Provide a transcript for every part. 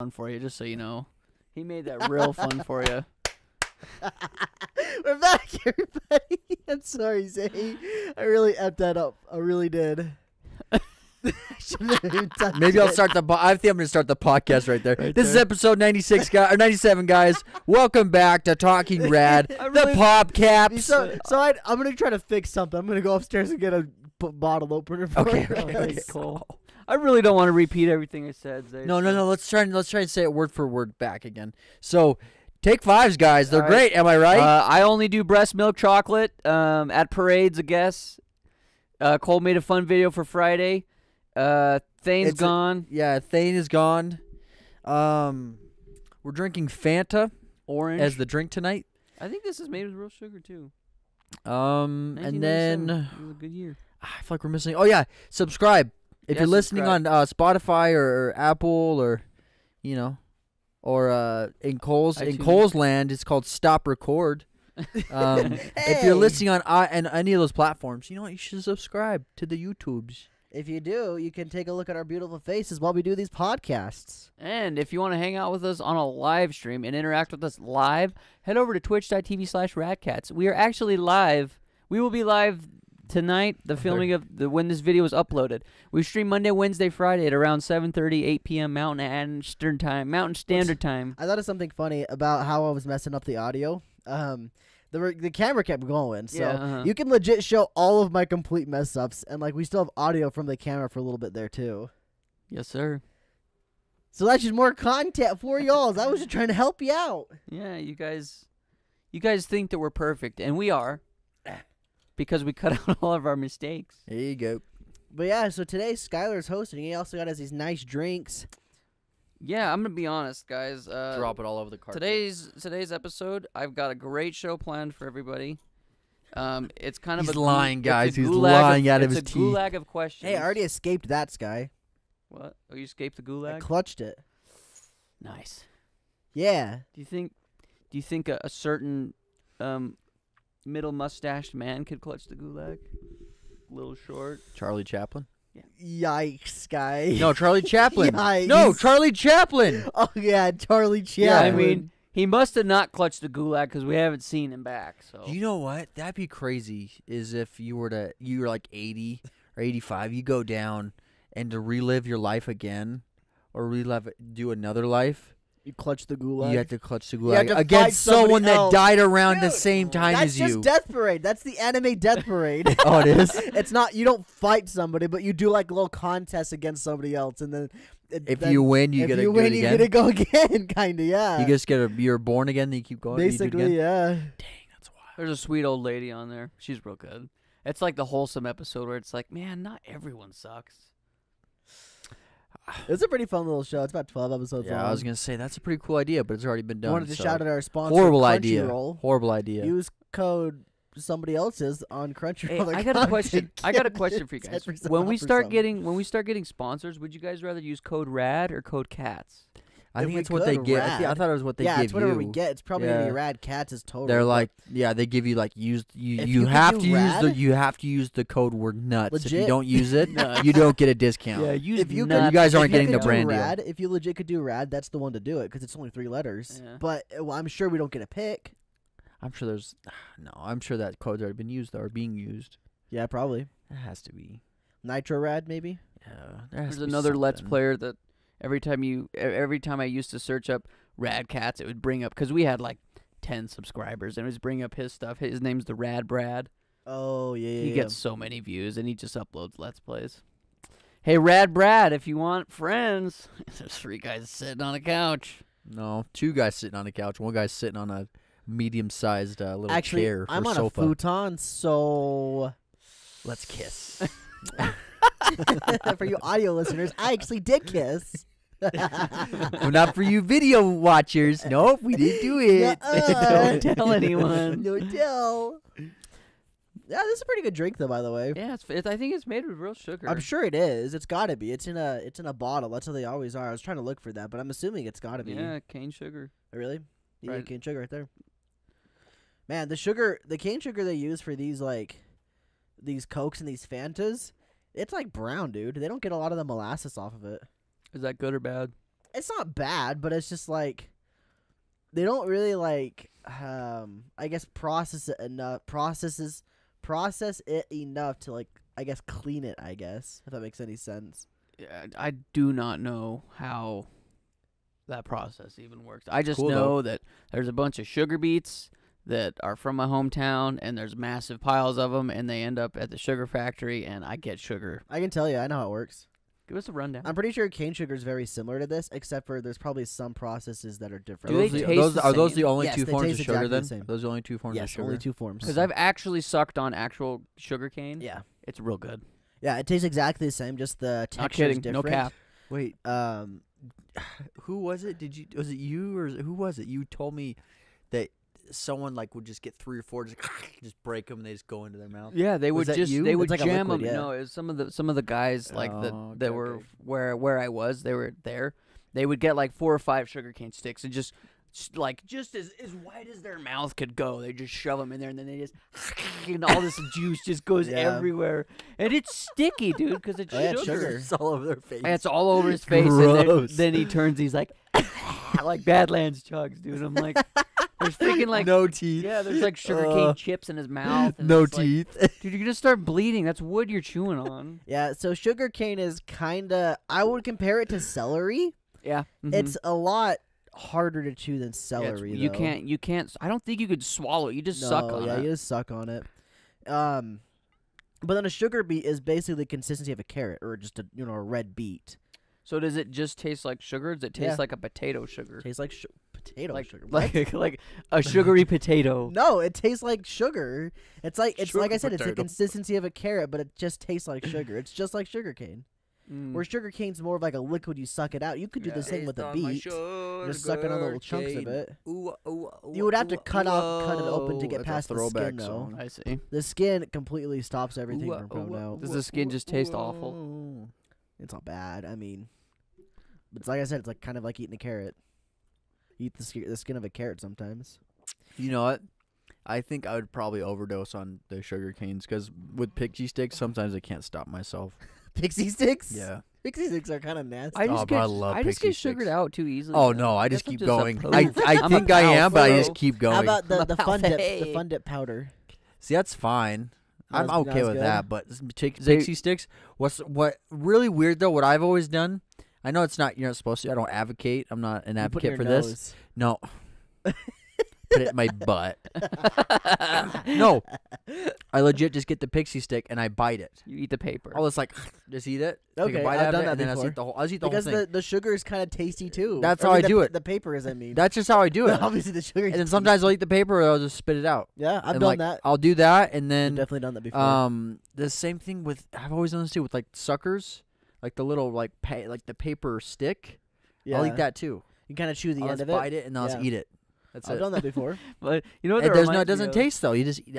fun for you, just so you know. He made that real fun for you. We're back, everybody. I'm sorry, Zay. I really effed that up. I really did. Maybe I'll start the. I think I'm gonna start the podcast right there. This is episode 96, guys, or 97, guys. Welcome back to Talking Rad, the pop caps. So I'm gonna try to fix something. I'm gonna go upstairs and get a bottle opener. For Okay. Cool. I really don't want to repeat everything I said, Zay. No. Let's try and say it word for word back again. So, take fives, guys. They're great. Am I right? I only do breast milk chocolate at parades, I guess. Cole made a fun video for Friday. Thane's gone. Thane is gone. We're drinking Fanta Orange as the drink tonight. I think this is made with real sugar too. And then it was a good year. I feel like we're missing. Oh yeah, subscribe if you're listening on Spotify or Apple or, or in Cole's land, it's called Stop Record. If you're listening on any of those platforms, you know what? You should subscribe to the YouTubes. If you do, you can take a look at our beautiful faces while we do these podcasts. And if you want to hang out with us on a live stream and interact with us live, head over to twitch.tv/radkatz. We are actually live. We will be live tonight, the filming of when this video is uploaded. We stream Monday, Wednesday, Friday at around 7:30, 8 p.m. Mountain Standard Time. I thought of something funny about how I was messing up the audio. The camera kept going, so you can legit show all of my complete mess ups, and we still have audio from the camera for a little bit there too. Yes, sir. So that's just more content for y'all. I was just trying to help you out. Yeah, you guys think that we're perfect, and we are, because we cut out all of our mistakes. There you go. But yeah, so today Skylar's hosting. He also got us these nice drinks. Yeah, I'm gonna be honest, guys. Drop it all over the carpet. Today's episode, I've got a great show planned for everybody. It's kind of He's lying, guys. He's lying out of his teeth. It's a gulag of questions. Hey, I already escaped that, Sky. What? Oh, you escaped the gulag? I clutched it. Nice. Yeah. Do you think a certain middle mustached man could clutch the gulag? A little short. Charlie Chaplin. Yeah. Yikes, Sky. No, Charlie Chaplin. Yikes. No, Charlie Chaplin. Oh yeah, Charlie Chaplin. Yeah, I mean, he must have not clutched the gulag because we haven't seen him back. So you know what? That'd be crazy. Is if you were like 80 or 85, you go down and to relive your life again, or do another life. You clutch the gulag. You have to clutch the gulag against someone that died around the same time as you. That's just Death Parade. That's the anime Death Parade. Oh, it is? It's not. You don't fight somebody, but you do a little contest against somebody else, and then if you win, you get to do it again. You get to go again, kind of. Yeah. You just you're born again, then you keep going. Basically, yeah. Dang, that's wild. There's a sweet old lady on there. She's real good. It's like the wholesome episode where it's like, man, not everyone sucks. It's a pretty fun little show. It's about 12 episodes long. Yeah, I was going to say, that's a pretty cool idea, but it's already been done. Wanted to shout out our sponsor, Horrible idea. Horrible idea. Use code somebody else's on Crunchyroll. Hey, I got a question. I got a question for you guys. When we start getting sponsors, would you guys rather use code RAD or code CATS? I think it's what they get. I thought it was what they give you. Yeah, it's whatever we get. It's probably gonna be radkatz total. They're like, they give you you have to use the code word nuts. Legit. If you don't use it, you don't get a discount. Yeah, you guys aren't getting the brand deal. If you legit could do rad, that's the one to do it because it's only 3 letters. Yeah. But I'm sure we don't get a pick. I'm sure I'm sure that code's already been used or being used. Yeah, probably. It has to be. Nitro rad maybe. Yeah. There's another Let's Player that. Every time I used to search up radkatz, it would bring up, because we had like 10 subscribers, and it would bring up his stuff. His name's the Rad Brad. Oh, yeah. He gets so many views, and he just uploads Let's Plays. Hey, Rad Brad, if you want friends, there's 3 guys sitting on a couch. No, 2 guys sitting on a couch. 1 guy's sitting on a medium-sized little chair or I'm on sofa. A futon, so let's kiss. For you audio listeners, I actually did kiss. Well, not for you video watchers. Nope, we didn't do it. Don't tell anyone. Don't tell. Yeah, this is a pretty good drink, though. By the way. Yeah, I think it's made with real sugar. I'm sure it is. It's got to be. It's in a bottle. That's how they always are. I was trying to look for that, but I'm assuming it's got to be. Yeah, cane sugar. Really? Yeah, right. Cane sugar right there. Man, the cane sugar they use for these Cokes and these Fantas, it's like brown, dude. They don't get a lot of the molasses off of it. Is that good or bad? it's not bad, but it's just like they don't really like I guess process it enough to like I guess clean it, I guess, if that makes any sense. Yeah, I do not know how that process even works. I just know that there's a bunch of sugar beets that are from my hometown, and there's massive piles of them, and they end up at the sugar factory, and I get sugar. I can tell you, I know how it works. Give us a rundown. I'm pretty sure cane sugar is very similar to this, except for there's probably some processes that are different. Do they taste the are those same? the only Yes, two they forms taste of sugar exactly then? the same. Those are the only two forms of Yes, sugar? only two forms. Because I've actually sucked on actual sugar cane. Yeah. It's real good. Yeah, it tastes exactly the same, just the Not texture is kidding. different. No cap. Wait, who was it? Was it you or who was it? You told me that someone like would just get 3 or 4, just break them and they just go into their mouth. Yeah, they Was would that just you? they would It's like a jam liquid, them. yeah. No, it was some of the guys like Oh, that okay, were okay. where I was. They were there. They would get like 4 or 5 sugarcane sticks and just as wide as their mouth could go. They just shove them in there, and then they just and all this juice just goes Yeah. everywhere, and it's sticky, dude, because it's Oh, yeah, it's sugar. sugar. It's all over their face. And it's all over his face, and Gross. then he turns. He's like, like Badlands chugs, dude. I'm like, there's freaking like no teeth. yeah, there's like sugarcane chips in his mouth. And No it's like, teeth. dude, you're gonna start bleeding. That's wood you're chewing on. Yeah, so sugar cane is kind of, I would compare it to celery. Yeah, It's a lot harder to chew than Yeah, it's- celery, you though. can't. I don't think you could swallow it. You just suck on yeah, it. you just suck on it. But then a sugar beet is basically the consistency of a carrot or just a red beet. So does it just taste like sugar? Does it taste Yeah. like a potato sugar? Tastes like potato like sugar. What? like a sugary potato. No, it tastes like sugar. It's like I Sugar said, it's the potato. consistency of a carrot, but it just tastes like sugar. It's just like sugar cane. Mm. Where sugar cane's more of like a liquid, you suck it out. You could do the same with a beet. Just sucking on little chunks of it. You would have to cut it open to get That's a past the throwback skin, though. song. I see. The skin completely stops everything from coming out. Does the skin just taste awful? It's not bad. I mean, it's like I said, it's like kind of like eating a carrot. You eat the skin of a carrot sometimes. You know what? I think I would probably overdose on the sugar canes because with pixie sticks, sometimes I can't stop myself. Pixie sticks? Yeah. Pixie sticks are kind of nasty. I just but I get love I just pixie get sugared sticks. out too easily. Oh man. no, I just guess I'm keep a going. pro. I I'm think a I am, but I pro. just keep going. How about the I'm a fun dip? buffet. The fun dip powder. See, that's fine. I'm That's okay with good. that, but They- pixie sticks. What really weird though? What I've always done. I know it's not. You're not supposed to. I don't advocate. I'm not an You put it in advocate for your this. nose. No. Put it in my butt. No. I legit just get the pixie stick and I bite it. You eat the paper. I was like, just eat it. Take Okay, a bite I've out of done it, that and then I before. just eat the whole. I just eat the Because whole thing. the sugar is kind of tasty too. That's I how mean, I do it. The paper is, I mean. That's just how I do it. Obviously, the sugar. And then sometimes I'll eat the paper or I'll just spit it out. Yeah, I've And, done like, that. I'll do that, and I've then definitely done that before. the same thing with. I've always done this too with like suckers, like the little like the paper stick. Yeah. I'll eat that too. You kind of chew the I'll end just of it. bite it and I'll just Yeah. eat it. That's I've it. done that before. But you know what? It that does no. It reminds me doesn't of? taste though.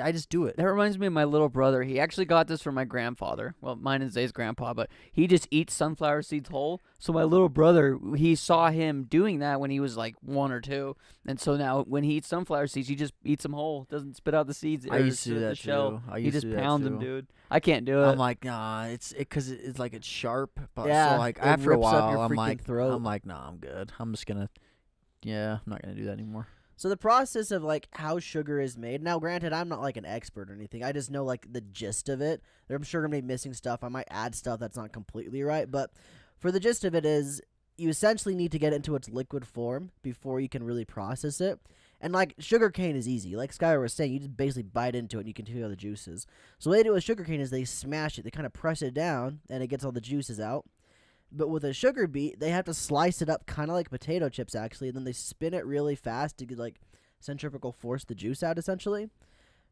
I just do it. That reminds me of my little brother. He actually got this from my grandfather. Well, mine is Zay's grandpa, but he just eats sunflower seeds whole. So my little brother, he saw him doing that when he was like 1 or 2, and so now when he eats sunflower seeds, he just eats them whole. Doesn't spit out the seeds. I or used to do the that shell. too. I He used just to do that pounds them, too. dude. I can't do it. I'm like, nah, because it's like it's sharp. But Yeah, so like it after a rips up while, your I'm freaking like, throat. nah, I'm good. I'm just gonna, I'm not gonna do that anymore. So the process of like how sugar is made. Now, granted, I'm not like an expert or anything. I just know like the gist of it. I'm sure I'm gonna be missing stuff. I might add stuff that's not completely right, but for the gist of it is, you essentially need to get it into its liquid form before you can really process it. And like sugar cane is easy. Like Skylar was saying, you just basically bite into it and you can feel the juices. So what they do with sugar cane is they smash it. They kind of press it down and it gets all the juices out. But with a sugar beet, they have to slice it up kind of like potato chips, actually. And then they spin it really fast to get, like, centrifugal force the juice out, essentially.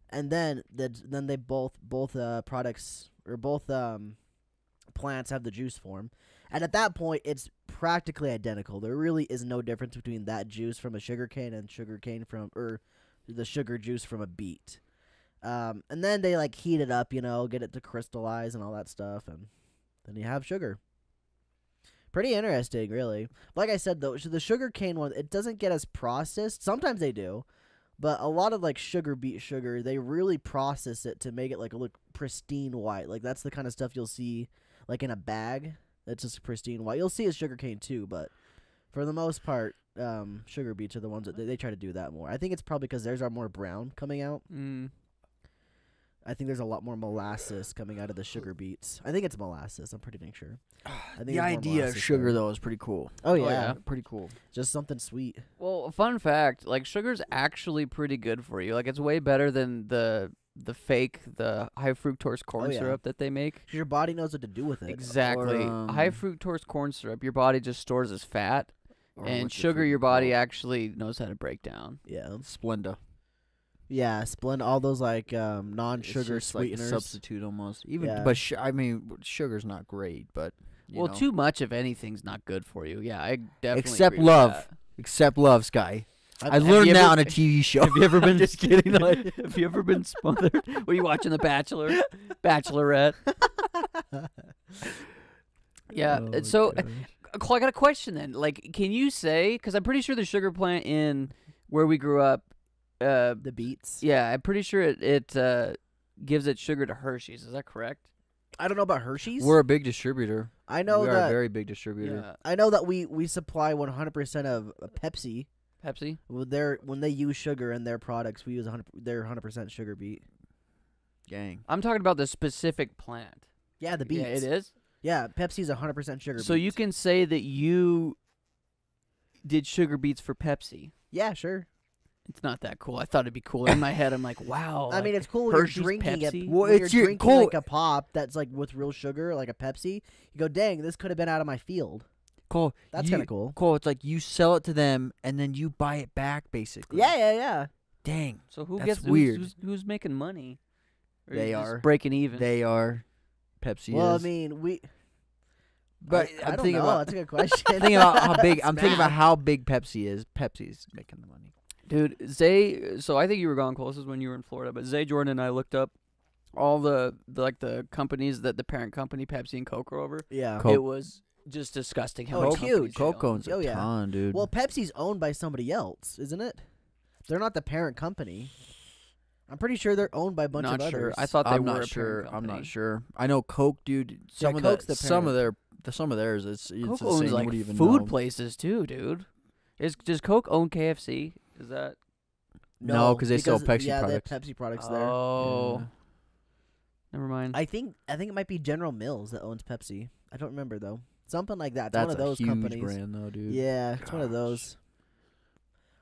And then they both products or both plants have the juice form. And at that point, it's practically identical. There really is no difference between that juice from a sugar cane and the sugar juice from a beet. And then they, like, heat it up, get it to crystallize and all that stuff. And then you have sugar. Pretty interesting, really. Like I said, though, the sugar cane one, it doesn't get as processed. Sometimes they do. But a lot of, like, sugar beet sugar, they really process it to make it, like, look pristine white. Like, that's the kind of stuff you'll see, like, in a bag that's just pristine white. You'll see a sugar cane, too, but For the most part, sugar beets are the ones that they try to do that more. I think it's probably because theirs are more brown coming out. I think there's a lot more molasses coming out of the sugar beets. I think it's molasses. I'm pretty dang sure. I think The idea of sugar, though, is pretty cool. Oh, yeah. yeah. Pretty cool. Just something sweet. Well, fun fact, like sugar's actually pretty good for you. Like it's way better than the high fructose corn yeah. syrup that they make. 'Cause your body knows what to do with it. Exactly. Or, High fructose corn syrup, your body just stores as fat, Or and what's the sugar, fruit your body called? actually knows how to break down. Yeah. Splenda. Yeah, blend all those like It's non-sugar just like a sweeteners. substitute almost. Even, Yeah. but I mean, sugar's not great, but you know. Too much of anything's not good for you. Yeah, I definitely Except agree with love. that. Except love, Sky. I Have learned you that ever- on a TV show. Have you ever been just kidding? Have you ever been smothered? Were you watching The Bachelor, Bachelorette? Yeah. Oh, So, gosh. I got a question then. Like, can you say? Because I'm pretty sure the sugar plant in where we grew up. the beets. Yeah, I'm pretty sure it gives its sugar to Hershey's. Is that correct? I don't know about Hershey's. We're a big distributor. I know we are a that. very big distributor. Yeah. I know that we supply 100% of Pepsi. Pepsi. When they use sugar in their products, we use 100% sugar beet. Gang. I'm talking about the specific plant. Yeah, the beets. Yeah, it is. Yeah, Pepsi's 100% sugar. So you beets. can say that you did sugar beets for Pepsi. Yeah, sure. It's not that cool. I thought it'd be cool. In my head, I'm like, wow. I mean, it's cool when Hershey's you're drinking Pepsi? it. Well, When it's you're your- drinking cool. like a pop that's like with real sugar, like a Pepsi. You go, dang, this could have been out of my field. Cool. That's kind of cool. Cool. It's like you sell it to them and then you buy it back, basically. Yeah. Dang. So who That's gets weird. Who's making money? Or They you just are. breaking even. They are. Pepsi Well, is. I mean, but I I'm don't thinking know. about That's a good question. thinking about how big. It's I'm thinking about math. how big Pepsi is. Pepsi's making the money. Dude, Zay. So I think you were gone closest when you were in Florida, but Zay Jordan and I looked up all the companies that the parent company Pepsi and Coke are over. Yeah. Coke. It was just disgusting how Oh, many it's companies huge. they own. Coke owns Oh, a yeah. ton, dude. Well, Pepsi's owned by somebody else, isn't it? They're not the parent company. I'm pretty sure they're owned by a bunch Not of sure. others. I thought they I'm were not a sure. parent I'm not company. sure. I know Coke, dude. Some of Coke's the the some of parent. theirs. It's Coke the owns same. like Nobody even food know. places too, dude. Does Coke own KFC? Is that? No, 'cause they sell Pepsi yeah, products. they have Pepsi products there. Oh, Yeah. never mind. I think it might be General Mills that owns Pepsi. I don't remember though. Something like that. It's That's one of a those huge companies. brand, though, dude. Yeah, it's one of Gosh. those.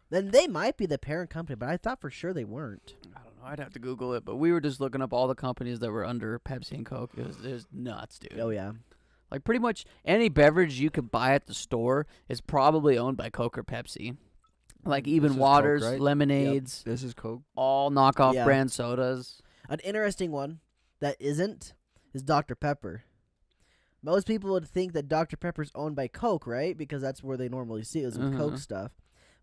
Then they might be the parent company, but I thought for sure they weren't. I don't know. I'd have to Google it, but we were just looking up all the companies that were under Pepsi and Coke. It was nuts, dude. Oh yeah. Like pretty much any beverage you could buy at the store is probably owned by Coke or Pepsi. Like even This is Coke, waters, right? lemonades, This is Coke. all knockoff Yeah. brand sodas. An interesting one that isn't is Dr. Pepper. Most people would think that Dr. Pepper's owned by Coke, right? Because that's where they normally see it is with Coke Mhm. stuff.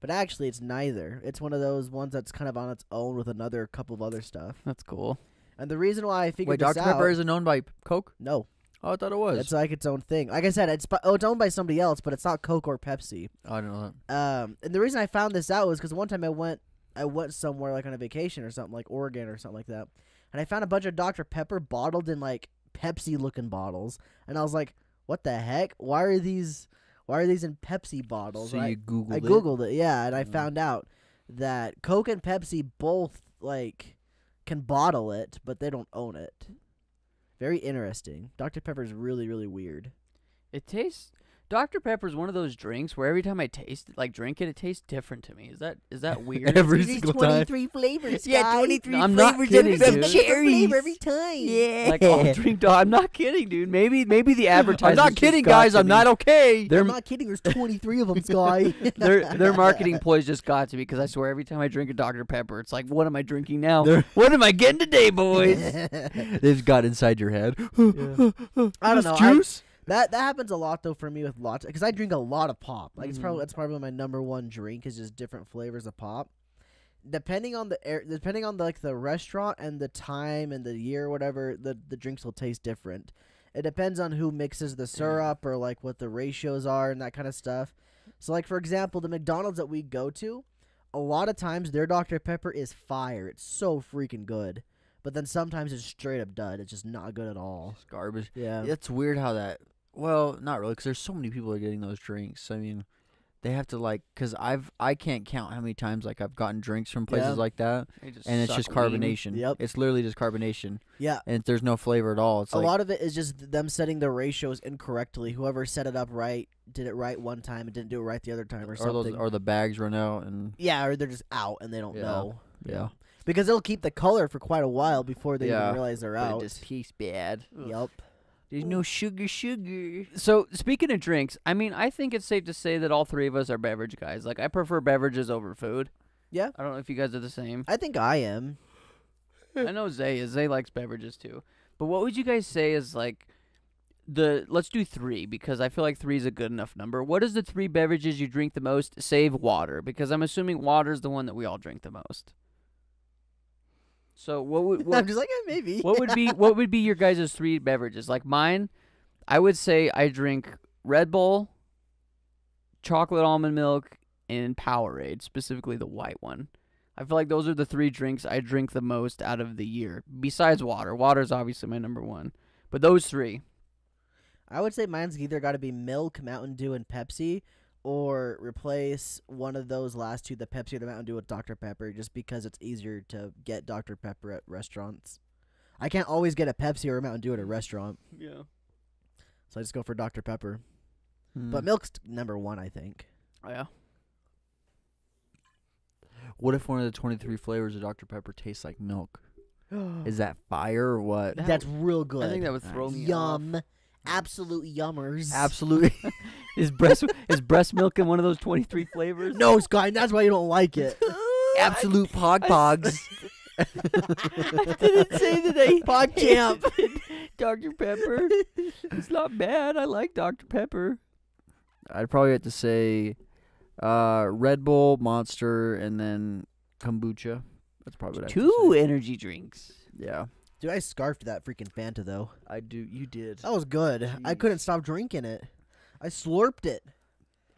But actually, it's neither. It's one of those ones that's kind of on its own with another couple of other stuff. That's cool. And the reason why I figured Wait, this Dr. out, Pepper isn't owned by Coke? no, Oh, I thought it was. it's like its own thing. Like I said, it's owned by somebody else, but it's not Coke or Pepsi. I don't know that. And the reason I found this out was because one time I went somewhere like on a vacation or something like Oregon or something like that, and I found a bunch of Dr. Pepper bottled in like Pepsi looking bottles, and I was like, "What the heck? Why are these in Pepsi bottles?" So right? you Googled I it? googled it, yeah, and I Mm. found out that Coke and Pepsi both like can bottle it, but they don't own it. Very interesting. Dr. Pepper's really, really weird. It tastes. Dr. Pepper is one of those drinks where every time I drink it, it tastes different to me. Is that weird? Every These single time. 23 flavors, Yeah, guy. 23 No, I'm not flavors kidding, and some dude. cherries. Flavor every time. Yeah. Like I'll drink. I'm not kidding, dude. Maybe the I'm advertisers. not kidding, guys. I'm not okay. Their I'm not kidding. There's 23 of them, Sky. their marketing ploys just got to me because I swear every time I drink a Dr. Pepper, it's like, what am I drinking now? They're- What am I getting today, boys? They've got inside your head. I don't know. Juice? That happens a lot though for me with lots because I drink a lot of pop. Like Mhm. that's probably my number one drink is just different flavors of pop. Depending on the restaurant and the time and the year, whatever, the drinks will taste different. It depends on who mixes the syrup or like what the ratios are and that kind of stuff. So like for example, the McDonald's that we go to, a lot of times their Dr. Pepper is fire. It's so freaking good. But then sometimes it's straight up dud. It's just not good at all. It's garbage. Yeah. It's weird how that. Well, not really, because there's so many people that are getting those drinks. I mean, they have to like, cause I can't count how many times like I've gotten drinks from places Yeah. like that, They just and it's suck just lean. carbonation. Yep. It's literally just carbonation, Yeah. and there's no flavor at all. It's A like lot of it is just them setting the ratios incorrectly. Whoever set it up right did it right one time and didn't do it right the other time or something. or the bags run out, and yeah, or they're just out and they don't Yeah. know. yeah, Because they'll keep the color for quite a while before they Yeah. even realize they're but out. it just tastes bad. Yep. There's no sugar. So speaking of drinks, I mean, I think it's safe to say that all three of us are beverage guys. Like, I prefer beverages over food. Yeah. I don't know if you guys are the same. I think I am. I know Zay is. Zay likes beverages too. But what would you guys say is like let's do 3 because I feel like 3 is a good enough number. What is the 3 beverages you drink the most? Save water, because I'm assuming water is the one that we all drink the most. So what would I'm just like, maybe. what would be your guys' 3 beverages? Like mine, I would say I drink Red Bull, chocolate almond milk, and Powerade, specifically the white one. I feel like those are the 3 drinks I drink the most out of the year, besides water. Water is obviously my number 1. But those 3. I would say mine's either got to be milk, Mountain Dew, and Pepsi, or replace one of those last 2, the Pepsi or the Mountain Dew, with Dr. Pepper, just because it's easier to get Dr. Pepper at restaurants. I can't always get a Pepsi or a Mountain Dew at a restaurant, Yeah. so I just go for Dr. Pepper. Hmm. But milk's number 1, I think. Oh, yeah. What if one of the 23 flavors of Dr. Pepper tastes like milk? Is that fire or what? That's real good. I think that would throw me Yum. off. Absolute yummers. Absolutely. Is breast milk in one of those 23 flavors? No, Sky, that's why you don't like it. Absolute pogs. I didn't say that I Pog champ. hated Dr. Pepper. It's not bad. I like Dr. Pepper. I'd probably have to say Red Bull, Monster, and then kombucha. That's probably what I'd have to 2 say. energy drinks. Yeah, Dude, I scarfed that freaking Fanta, though. I do. You did. That was good. I Jeez. couldn't stop drinking it. I slurped it.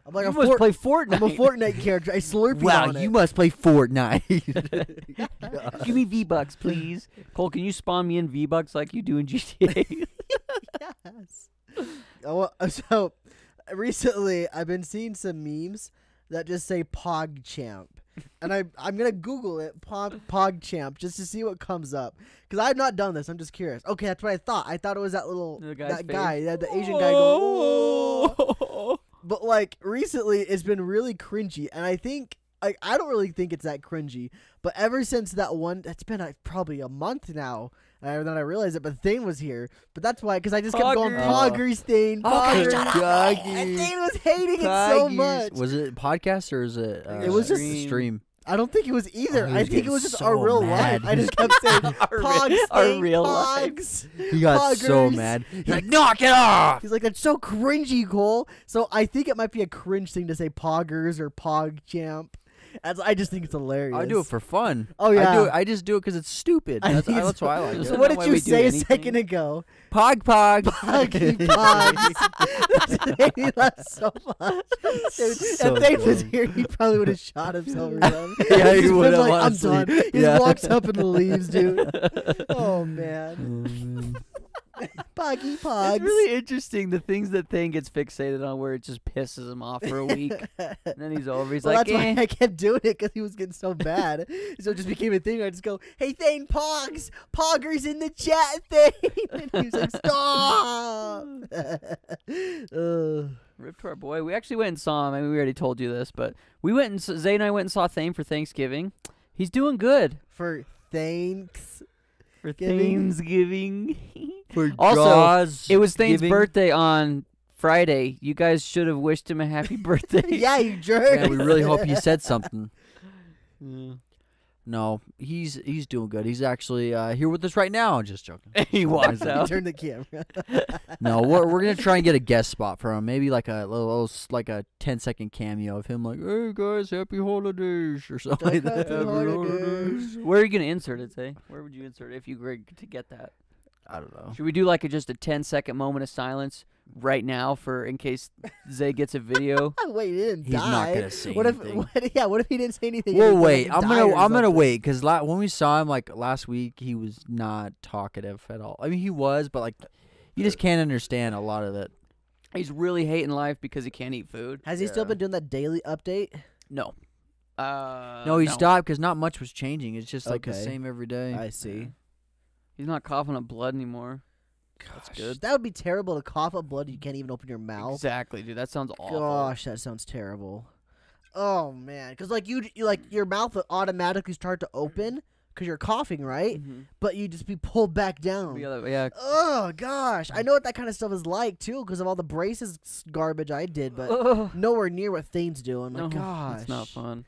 I'm like You a must play Fortnite. I'm a Fortnite character. I slurped Wow, on it. you must play Fortnite. Give me V-Bucks, please. Cole, can you spawn me in V-Bucks like you do in GTA? Yes. So, recently, I've been seeing some memes that just say PogChamp. And I'm going to Google it, PogChamp, just to see what comes up. Because I've not done this. I'm just curious. Okay, that's what I thought. I thought it was that little, The guy's that face? guy, yeah, the Asian guy going, "Oh." But, like, recently, it's been really cringy. And I think, I don't really think it's that cringy. But ever since that one, it's been probably a month now. And then I realized it, but Thane was here. But that's why, because I just kept going, Poggers. Poggers, Thane, Oh, Poggers. shut up. And Thane was hating it so Poggers. much. Was it podcast or is it? It was just a stream. I don't think it was either. Oh, he I was think it getting was just so our real mad. life. I just kept saying, Pogs, our Thane, real life. Pogs. He got so Poggers. mad. He's like, knock it off. He's like, that's so cringy, Cole. So I think it might be a cringe thing to say Poggers or PogChamp. I just think it's hilarious. I do it for fun. Oh, yeah. I just do it because it's stupid. I That's, think that's why I like Isn't So it. that what did why you we do say a anything? second ago? Pog. Poggy Pogs. That made me laugh so much. Dude, So if Thane was dumb. here, he probably would have shot himself or something. Yeah, he He's would have, like, I'm honestly. done. He Yeah. just walks up and leaves, dude. Oh, man. Poggy Pogs. It's really interesting the things that Thane gets fixated on where it just pisses him off for a week. And then he's over. He's Well, like, that's why eh. I kept doing it, because he was getting so bad. So it just became a thing. I just go, hey, Thane, Pogs. Poggers in the chat, Thane. And he was like, stop. Rip to our boy. We actually went and saw him. I mean, we already told you this, but we went and Zay and I went and saw Thane for Thanksgiving. He's doing good For thanks. for Giving. Thanksgiving. For Also, draws, it was Thane's giving. birthday on Friday. You guys should have wished him a happy birthday. Yeah, you jerk. Yeah, we really hope you said something. Yeah. No, he's doing good. He's actually here with us right now. Just joking. He walks You out. turn the camera. No, we're gonna try and get a guest spot for him. Maybe like a little like a 10-second cameo of him, like, "Hey guys, happy holidays" or something like that. Happy holidays. Where are you going to insert it, Zay? Where would you insert it if you were to get that? I don't know. Should we do like just a 10-second moment of silence right now for in case Zay gets a video? Wait, he didn't He's die. not gonna say what anything. What if he didn't say anything? We'll and he wait. fucking I'm died or gonna something? wait because when we saw him like last week, he was not talkative at all. I mean, he was, but like you just can't understand a lot of it. He's really hating life because he can't eat food. Has he still been doing that daily update? No. No, he stopped because not much was changing. It's just like the Okay. same every day. I see. Yeah. He's not coughing up blood anymore. That's Gosh, good. That would be terrible to cough up blood. You can't even open your mouth. Exactly, dude. That sounds awful. Gosh, that sounds terrible. Oh man, because like you like your mouth would automatically start to open because you're coughing, right? Mhm. But you just be pulled back down. Yeah. Oh gosh, I know what that kind of stuff is like too because of all the braces garbage I did, but Ugh. nowhere near what Thane's doing. No, Like, gosh, it's not fun.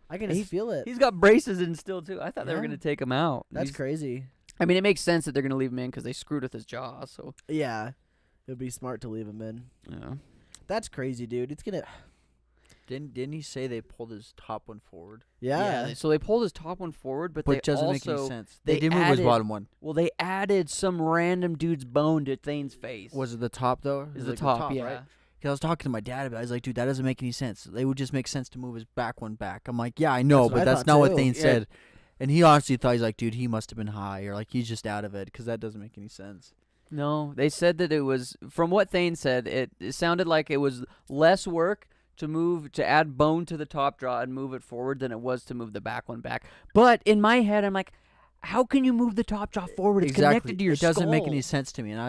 I can just feel it. He's got braces in still too. I thought they were Yeah. gonna take him out. That's crazy. I mean, it makes sense that they're gonna leave him in because they screwed with his jaw. So Yeah, it would be smart to leave him in. yeah. That's crazy, dude. It's gonna. Didn't he say they pulled his top one forward? Yeah. So they pulled his top one forward, but But they it doesn't also make any sense. they They did move his added- bottom one. well they added some random dude's bone to Thane's face. Was it the top though? It Is was the like top? Yeah. right? Because I was talking to my dad about it. I was like, dude, that doesn't make any sense. They would just make sense to move his back one back. I'm like, yeah, I know, That's what but I that's thought not what too. Thane Yeah. said. And he honestly thought, he's like, dude, he must have been high or like he's just out of it because that doesn't make any sense. No, they said that it was from what Thane said. It sounded like it was less work to add bone to the top jaw and move it forward than it was to move the back one back. But in my head, I'm like, how can you move the top jaw forward? It's connected to your It doesn't make skull. any sense to me. And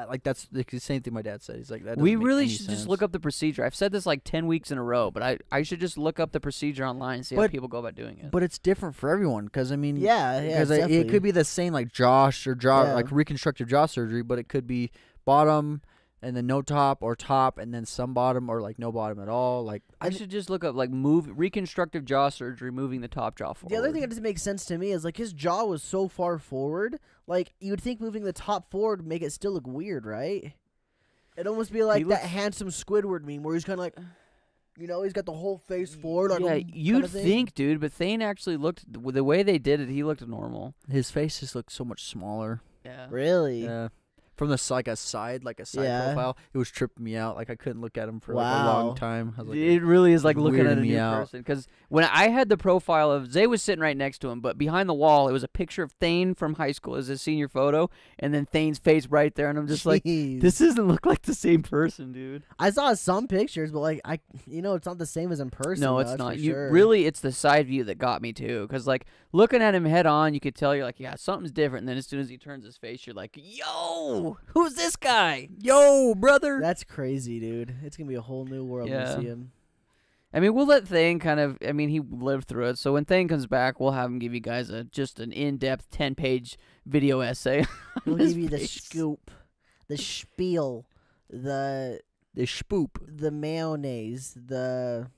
like that's the same thing my dad said. He's like, that. We doesn't make really any should sense. just look up the procedure. I've said this like 10 weeks in a row, but I should just look up the procedure online and see how But- people go about doing it. But it's different for everyone because I mean, Yeah, because definitely. it could be the same like Josh or Yeah. like reconstructive jaw surgery, but it could be bottom and then no top or top and then some bottom or like no bottom at all. Like I should just look up like reconstructive jaw surgery, moving the top jaw forward. The other thing that doesn't make sense to me is like his jaw was so far forward. Like you would think moving the top forward would make it still look weird, right? It'd almost be like that looks- handsome Squidward meme where he's kind of like, he's got the whole face forward. Like, yeah, kind you'd of thing. think, dude, but Thane actually looked with the way they did it. He looked normal. his face just looks so much smaller. Yeah. Really? Yeah. From the like a side Yeah. profile, it was tripping me out. Like I couldn't look at him for like a Wow. long time. I was like, It really is like it's looking at a weirding me new out. person. Because when I had the profile of Zay was sitting right next to him, but behind the wall it was a picture of Thane from high school as his senior photo, and then Thane's face right there, and I'm just like, Jeez. this doesn't look like the same person, dude. I saw some pictures, but like it's not the same as in person. No, though, it's that's not. for You sure. really, it's the side view that got me too. Because like looking at him head on, you could tell you're like, yeah, something's different. And then as soon as he turns his face, you're like, yo, who's this guy? yo, brother. That's crazy, dude. It's gonna be a whole new world when Yeah. you see him. I mean, we'll let Thane kind of. I mean, he lived through it. So when Thane comes back, we'll have him give you guys just an in-depth 10-page video essay. We'll on his give you the face. scoop, the spiel, the spoop. mayonnaise, the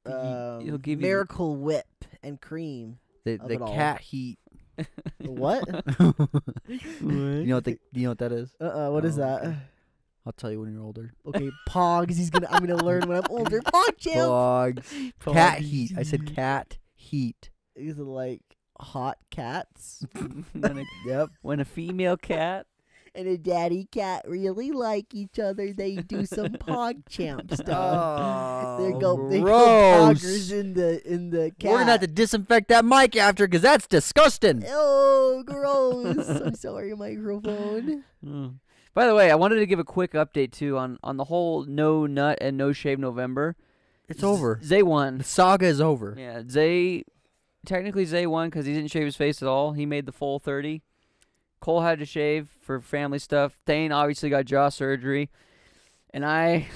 he'll give you- miracle whip and cream. The Of it all. cat heat. The what? You know what that is? What is Oh, that? okay. I'll tell you when you're older. Okay, Pogs. I'm gonna learn when I'm older. Pog champ. Dogs. Cat heat. I said cat heat. These are like hot cats. Yep. When a female cat. And a daddy cat really like each other. They do some Pog champ stuff. They go gross. poggers in the cat. We're gonna have to disinfect that mic after because that's disgusting. Oh, gross! I'm sorry, microphone. Mm. By the way, I wanted to give a quick update too on the whole no nut and no shave November. It's over. Zay won. The saga is over. Yeah, technically Zay won because he didn't shave his face at all. He made the full 30. Cole had to shave for family stuff. Thane obviously got jaw surgery, and I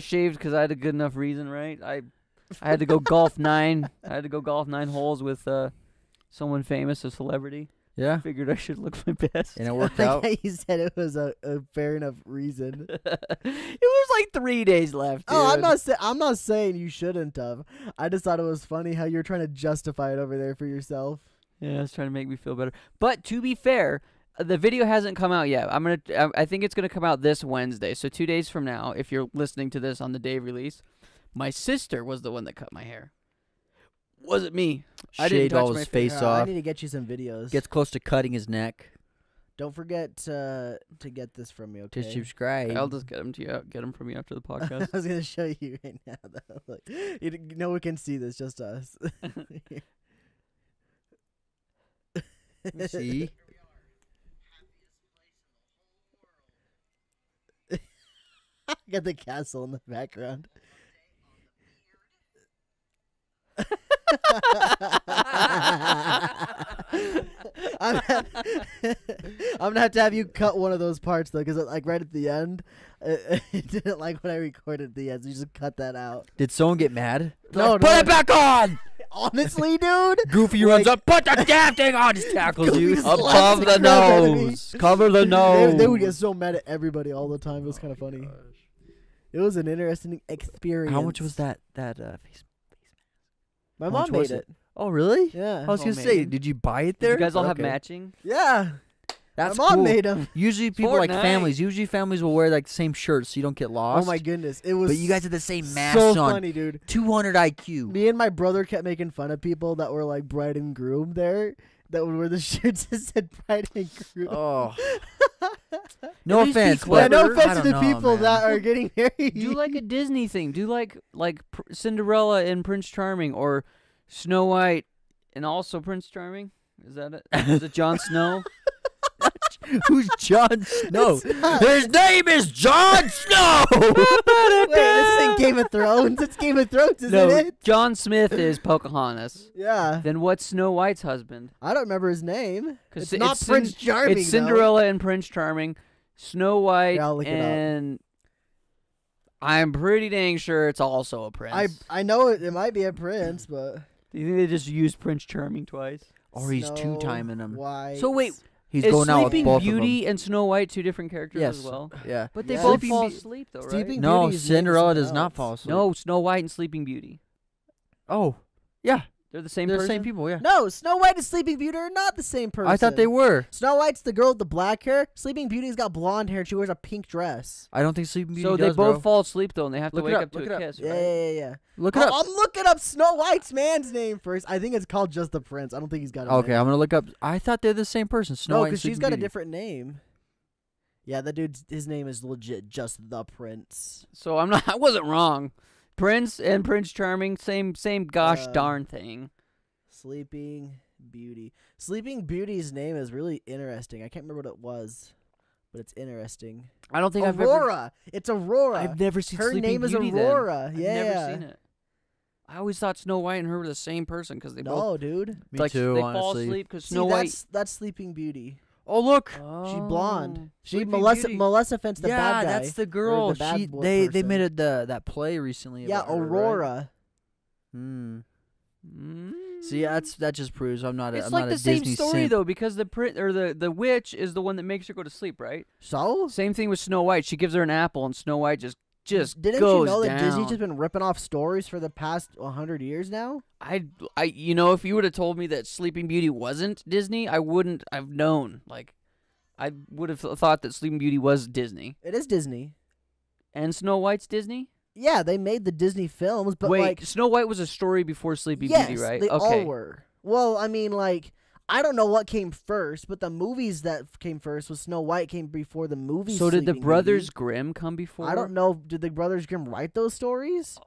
shaved because I had a good enough reason, right? I had to go golf 9. I had to go golf 9 holes with someone famous, a celebrity. Yeah. Figured I should look my best. And it worked I out. like how you said it was a fair enough reason. It was like 3 days left. Dude. Oh, I'm not saying you shouldn't have. I just thought it was funny how you're trying to justify it over there for yourself. Yeah, it's trying to make me feel better. But to be fair, the video hasn't come out yet. I think it's gonna come out this Wednesday. So 2 days from now, if you're listening to this on the day of release, my sister was the one that cut my hair. Wasn't me. I didn't Shaved touch all my his face I off. need to get you some videos. Gets close to cutting his neck. Don't forget to get this from me, okay? To subscribe. I'll just get them from you after the podcast. I was gonna show you right now, though. Look, no one can see this, just us. See? Got the castle in the background. I'm gonna have to have you cut one of those parts though, because like right at the end, it didn't like when I recorded at the end. So you just cut that out. Did someone get mad? No, Put it back on. Honestly, dude. Goofy runs up. Put the damn thing on. Just tackles Goofy you. slaps Above the the crap out of me. nose. Cover the nose. They would get so mad at everybody all the time. It was kind of funny. It was an interesting experience. How much was that face? My how mom much made was it. Oh, really? Yeah. I was gonna say, Homemade. did you buy it Did there? you guys all have Okay. matching? Yeah. That's My mom cool. made them. Usually people like Fortnite. families. Usually families will wear like the same shirts so you don't get lost. Oh my goodness, it was. But you guys had the same mask so on. funny, dude. 200 IQ. Me and my brother kept making fun of people that were like bride and groom there, that would wear the shirts that said bride and groom. Oh. No At least be offense, clever. Yeah, but no I offense to don't the know, people man. that are getting married. Do like a Disney thing. Do like Cinderella and Prince Charming, or Snow White and also Prince Charming. Is that it? Is it Jon Snow? Who's Jon Snow? It's not. His name is Jon Snow. Wait, this ain't Game of Thrones. It's Game of Thrones, isn't No, it? John Smith is Pocahontas. Yeah. Then what's Snow White's husband? I don't remember his name. 'Cause It's not Prince Charming. It's though. Cinderella and Prince Charming, Snow White, Here, I'll look it up. and I'm pretty dang sure it's also a prince. I know it might be a prince, but Do you think they just used Prince Charming twice? Or he's Snow two-timing them. White. So wait, He's is going out with Sleeping both Beauty and Snow White two different characters Yes. as well? of them. Yeah. But they Yeah. both Sleeping fall Be- asleep though, right? Sleeping No, Beauty's name is Cinderella something does not else. fall asleep. No, Snow White and Sleeping Beauty. Oh, yeah. They're the same They're the person. same people, yeah. No, Snow White and Sleeping Beauty are not the same person. I thought they were. Snow White's the girl with the black hair. Sleeping Beauty's got blonde hair. She wears a pink dress. I don't think Sleeping Beauty So does, they both bro. fall asleep though, and they have to Look it wake up, up to look it a up. kiss. Yeah, right? yeah, yeah. Look it up. I'm looking up Snow White's man's name first. I think it's called just the Prince. I don't think he's got a Okay, name. I'm going to look up. I thought they're the same person. Snow No, White and because she's Sleeping got a Beauty. different name. Yeah, that dude's his name is legit just the Prince. So I'm not. I wasn't wrong. Prince and Prince Charming, same gosh Uh, darn thing. Sleeping Beauty. Sleeping Beauty's name is really interesting. I can't remember what it was, but it's interesting. I don't think Aurora. It's Aurora. I've never seen Her Sleeping name is Beauty then. Aurora. I've Yeah. never seen it. I always thought Snow White and her were the same person because they both No, dude. Me like too, they honestly. fall asleep because See, Snow White. that's Sleeping Beauty. Oh, look. She's blonde. She Sleeping Beauty. Maleficent's the yeah, bad guy. that's the girl. the bad She boy they person. made it that play recently. Yeah, about her, right? Aurora. Hmm. Mm. See, that just proves I'm not a It's I'm like not the a same Disney story simp. though, because the witch is the one that makes her go to sleep, right? So? Same thing with Snow White. She gives her an apple, and Snow White just Didn't goes you know that down. Disney's just been ripping off stories for the past 100 years now? if you would have told me that Sleeping Beauty wasn't Disney, I wouldn't. I've known. Like, I would have thought that Sleeping Beauty was Disney, It is Disney. and Snow White's Disney. Yeah, they made the Disney films, but Wait, like, Snow White was a story before Sleeping yes, Beauty, right? they Okay. all were. Well, I mean, like, I don't know what came first, but the movies that came first was Snow White came before the movie. So did the Sleeping Brothers Beauty. Grimm come before? I don't know. Did the Brothers Grimm write those stories?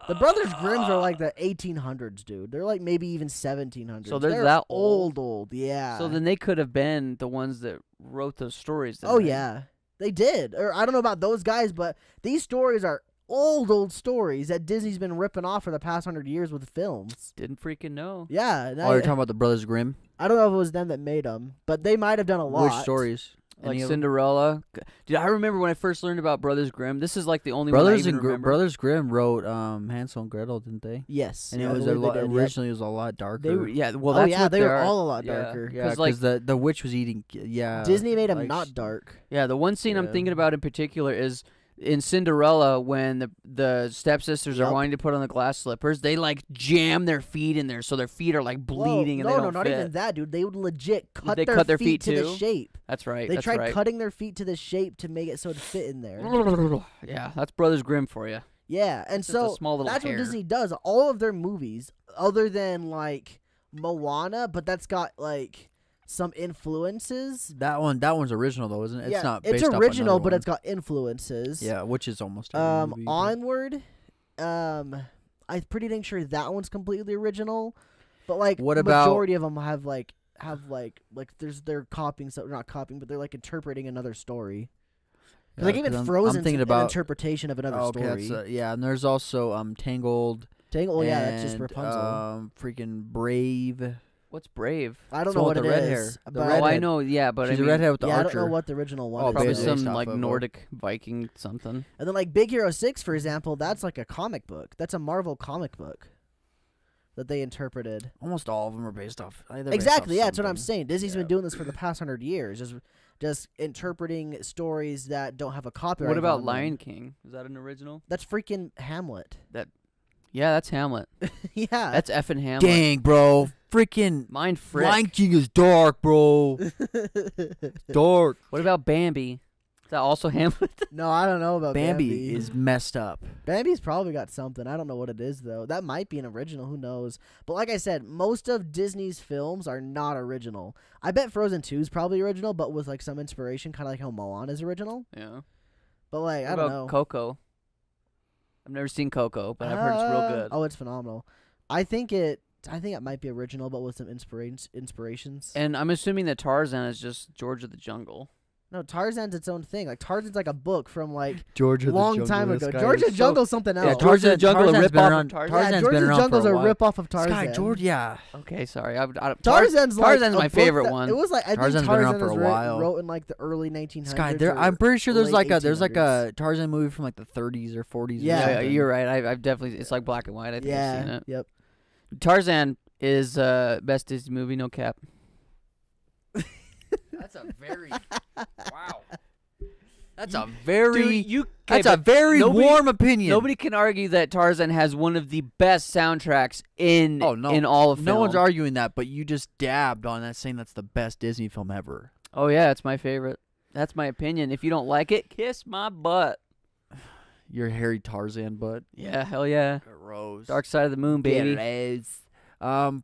The Brothers Grimms are like the 1800s, dude. They're like maybe even 1700s. So they're that old? old, yeah. So then they could have been the ones that wrote those stories. Then, oh right? yeah, they did. Or I don't know about those guys, but these stories are old stories that Disney's been ripping off for the past 100 years with films. Didn't freaking know. Yeah, and Oh, you're talking about the Brothers Grimm? I don't know if it was them that made them, but they might have done a lot. Which stories? Like Any of 'em? Cinderella. Dude, I remember when I first learned about Brothers Grimm. This is like the only one I Brothers even and remember. Brothers Grimm wrote Hansel and Gretel, didn't they? Yes, And I it was believe they did, yep. originally it was a lot darker. They were, yeah, well, Oh that's yeah, what they were are. all a lot Yeah. darker. Yeah, 'Cause, like- because the witch was eating. Yeah, Disney made them like, not dark. Yeah, the one scene I'm Yeah. thinking about in particular is in Cinderella when the stepsisters are Yup. wanting to put on the glass slippers. They like jam their feet in there, so their feet are like bleeding and Whoa, they no, don't not fit. even that, dude. They would legit cut They their cut their feet feet to the too? shape. That's right. They that's tried right. cutting their feet to the shape to make it so it fit in there. Yeah, that's Brothers Grimm for you. Yeah, and Just a so small little that's hair. what Disney does. All of their movies, other than like Moana, but that's got like some influences. That one's original though, isn't it? yeah, It's not. it's based off original, another but one. it's got influences. Yeah, which is almost every movie, but- Onward, I'm pretty dang sure that one's completely original. But like, What about- majority of them have they're copying, so not copying, but they're like interpreting another story. 'Cause, like even 'cause I'm Frozen's thinking an about interpretation of another story. That's, yeah, and there's also Tangled. Tangled, yeah, that's just and, Rapunzel. Freaking Brave. What's Brave? I don't the know one what with it the red is. hair. The but red Oh, I redhead. know. Yeah, but She's I a mean, redhead with the yeah, archer. I don't know what the original one Oh, is. probably based some off like of a- Nordic Viking something. And then like Big Hero 6, for example, that's like a comic book. That's a Marvel comic book that they interpreted. Almost all of them are based off. Exactly, yeah, that's what I'm something. saying. Disney's Yeah. been doing this for the past 100 years, just interpreting stories that don't have a copyright. What about on them. Lion King? Is that an original? That's freaking Hamlet. Yeah, that's Hamlet. Yeah. That's effing Hamlet. Dang, bro. Freaking Mind frick. Lion King is dark, bro. Dark. What about Bambi? Is that also Hamlet? No, I don't know about Bambi. Bambi is messed up. Bambi's probably got something. I don't know what it is though. That might be an original. Who knows? But like I said, most of Disney's films are not original. I bet Frozen 2 is probably original, but with like some inspiration, kind of like how Moana is original. Yeah. But like What I don't about know. Coco? I've never seen Coco, but I've heard it's real good. Oh, it's phenomenal. I think it might be original, but with some inspirations. And I'm assuming that Tarzan is just George of the Jungle. No, Tarzan's its own thing. Like Tarzan's like a book from like George of long the Jungle. time This ago. guy George is of the Jungle's something else. Yeah, George of the Jungle, a Tarzan's rip been off around- of Tarzan. Tarzan's yeah, George been of the around for Jungle's a a while. rip off of Tarzan. Sky, George, yeah. Okay, sorry. Tarzan's like Tarzan's a my book favorite that- one. It was like I Tarzan's think been around Tarzan for a was while. wrote in like the early 1900s. Sky, or I'm pretty sure there's late like a 1800s. Tarzan movie from like the 30s or 40s. Yeah. or Yeah, something. you're right. I've definitely. It's like black and white. I think I've seen Yeah. it. Yep. Tarzan is best Disney movie, no cap. That's a very wow. That's a very Dude, that's a very nobody- warm opinion. Nobody can argue that Tarzan has one of the best soundtracks in Oh, no. in all of film. No one's arguing that, but you just dabbed on that, saying that's the best Disney film ever. Oh yeah, it's my favorite. That's my opinion. If you don't like it, kiss my butt. Your hairy Tarzan butt. Yeah, hell yeah. Gross. Dark Side of the Moon, baby.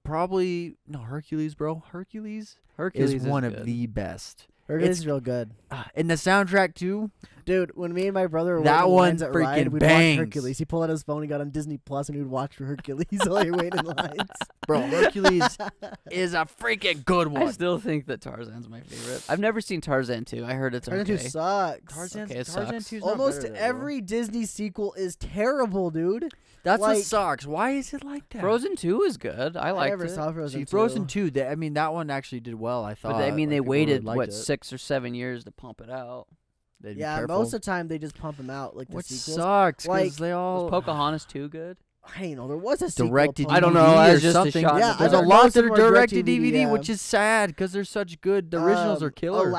Probably no Hercules, bro. Hercules Hercules is one good. of the best. Hercules is real good. And the soundtrack too. Dude, when me and my brother were That waiting one lines at freaking Ride, we'd bangs. watch Hercules. He pulled out his phone, he got on Disney Plus, and we'd watch Hercules while you're waiting in lines. Bro, Hercules is a freaking good I one. still think that Tarzan's my favorite. I've never seen Tarzan 2. I heard it's Tarzan okay. 2 sucks. Tarzan Okay, it 2's sucks. not Almost better than that, bro. every Disney sequel is terrible, dude. That's like- what sucks. Why is it like that? Frozen 2 is good. I I liked never it. saw Frozen See, 2. Frozen 2, that one actually did well, I thought. But I mean, Like, they people really waited liked what it. 6 or 7 years to pump it out. They'd be Yeah, careful. most of the time they just pump them out like the Which sequels. sucks, Like, because they all Was Pocahontas 2 good? I know there was a sequel. directed I don't know, DVD that's or just a something. shot in the Yeah, There's I a heard lot most that of are them are directed direct-to-DVD, DVD, yeah. which is sad because they're such good. The originals are killer.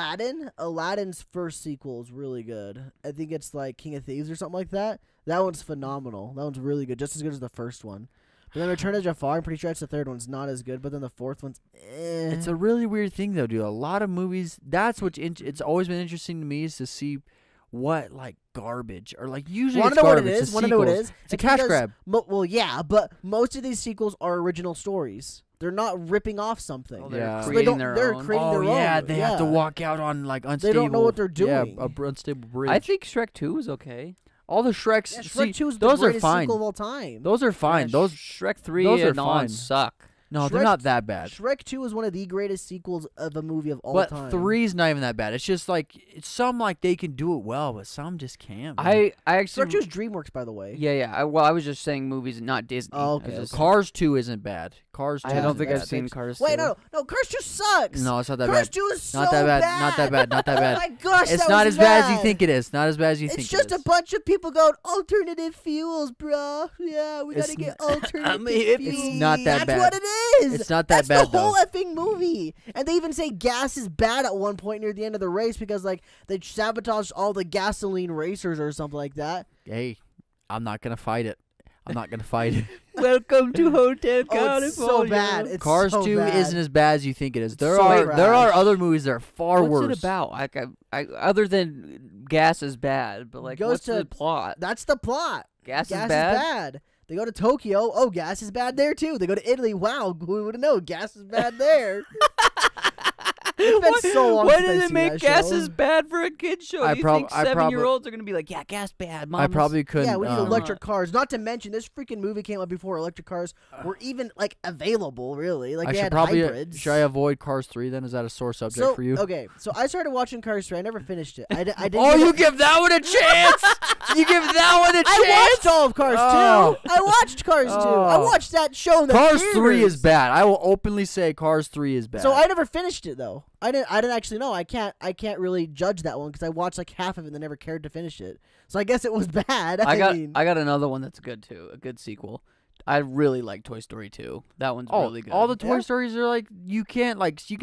Aladdin's first sequel is really good. I think it's like King of Thieves or something like that. That one's phenomenal. That one's really good, just as good as the first one. But then Return of Jafar, I'm pretty sure it's the third one's not as good. But then the fourth one's It's a really weird thing, though, dude. A lot of movies. That's what it's always been interesting to me is to see what like garbage or like usually Want it's to know what it garbage. is? The Want to know what it sequels. is? It's a cash because grab. well, yeah, but most of these sequels are original stories. They're not ripping off something. Oh, they're Yeah. So they creating don't- their they're own. creating their yeah, own. they have to Yeah. walk out on like unstable. They don't know what they're doing. Yeah, a unstable bridge. I think Shrek 2 is okay. all the Shreks. Yeah, see, Shrek 2 is the those are greatest fine. sequel of all time. Those are fine. Yeah, Those Shrek 3 those are and on fine. suck. no, they're Shrek- not that bad. Shrek 2 is one of the greatest sequels of a movie of all But time. 3's not even that bad. It's just like some like they can do it well, but some just can't. man. I actually Shrek 2 is DreamWorks, by the way. Yeah. I was just saying movies, not Disney. Oh, I okay, was just- Cars 2 isn't bad. Cars 2. I don't isn't think bad. I've seen Cars 2. Wait, no, Cars 2 sucks. No, it's not that Cars bad. 2 is so Not that bad. Not that bad. Not that bad. Oh my gosh, It's that not was as bad as you bad. think it is. Not as bad as you think It's just it a is. bunch of people going alternative fuels, bro. Yeah, we It's gotta get n- alternative it's fuels. not that That's bad. what it is. It's not that That's bad, the whole though. effing movie. And they even say gas is bad at one point near the end of the race because like they sabotaged all the gasoline racers or something like that. Hey, I'm not gonna fight it. I'm not gonna fight it. Welcome to Hotel California. Oh, it's so bad. It's Cars so 2 bad. isn't as bad as you think it is. There so are trash. there are other movies that are far What's worse. it about? Like, I other than gas is bad, but like, Goes what's to- the plot? That's the plot. Gas Gas is bad. is bad. They go to Tokyo. Oh, gas is bad there too. They go to Italy. Wow, who would have known? Gas is bad there. It's been so long Why since I've did it seen make that gases show. bad for a kid show? I You prob- think I prob- 7-year-olds are gonna be like, yeah, gas bad. I probably couldn't. Yeah, we need um, electric cars. Not to mention, this freaking movie came out before electric cars were even like available. Really, like I they should had probably. hybrids. Should I avoid Cars 3 then? Is that a sore subject So for you? okay, so I started watching Cars 3. I never finished it. I didn't. Oh, you get give that one a chance? You give that one a chance? I watched all of Cars 2. Oh. I watched Cars 2. I Oh. watched that show in the Cars 3 is theaters. bad. I will openly say Cars 3 is bad. So I never finished it though. I didn't actually know. I can't really judge that one because I watched like half of it and then never cared to finish it. So I guess it was bad. I mean, got another one that's good too. A good sequel. I really like Toy Story 2. That one's really good. all the Toy Yeah. Stories are like you can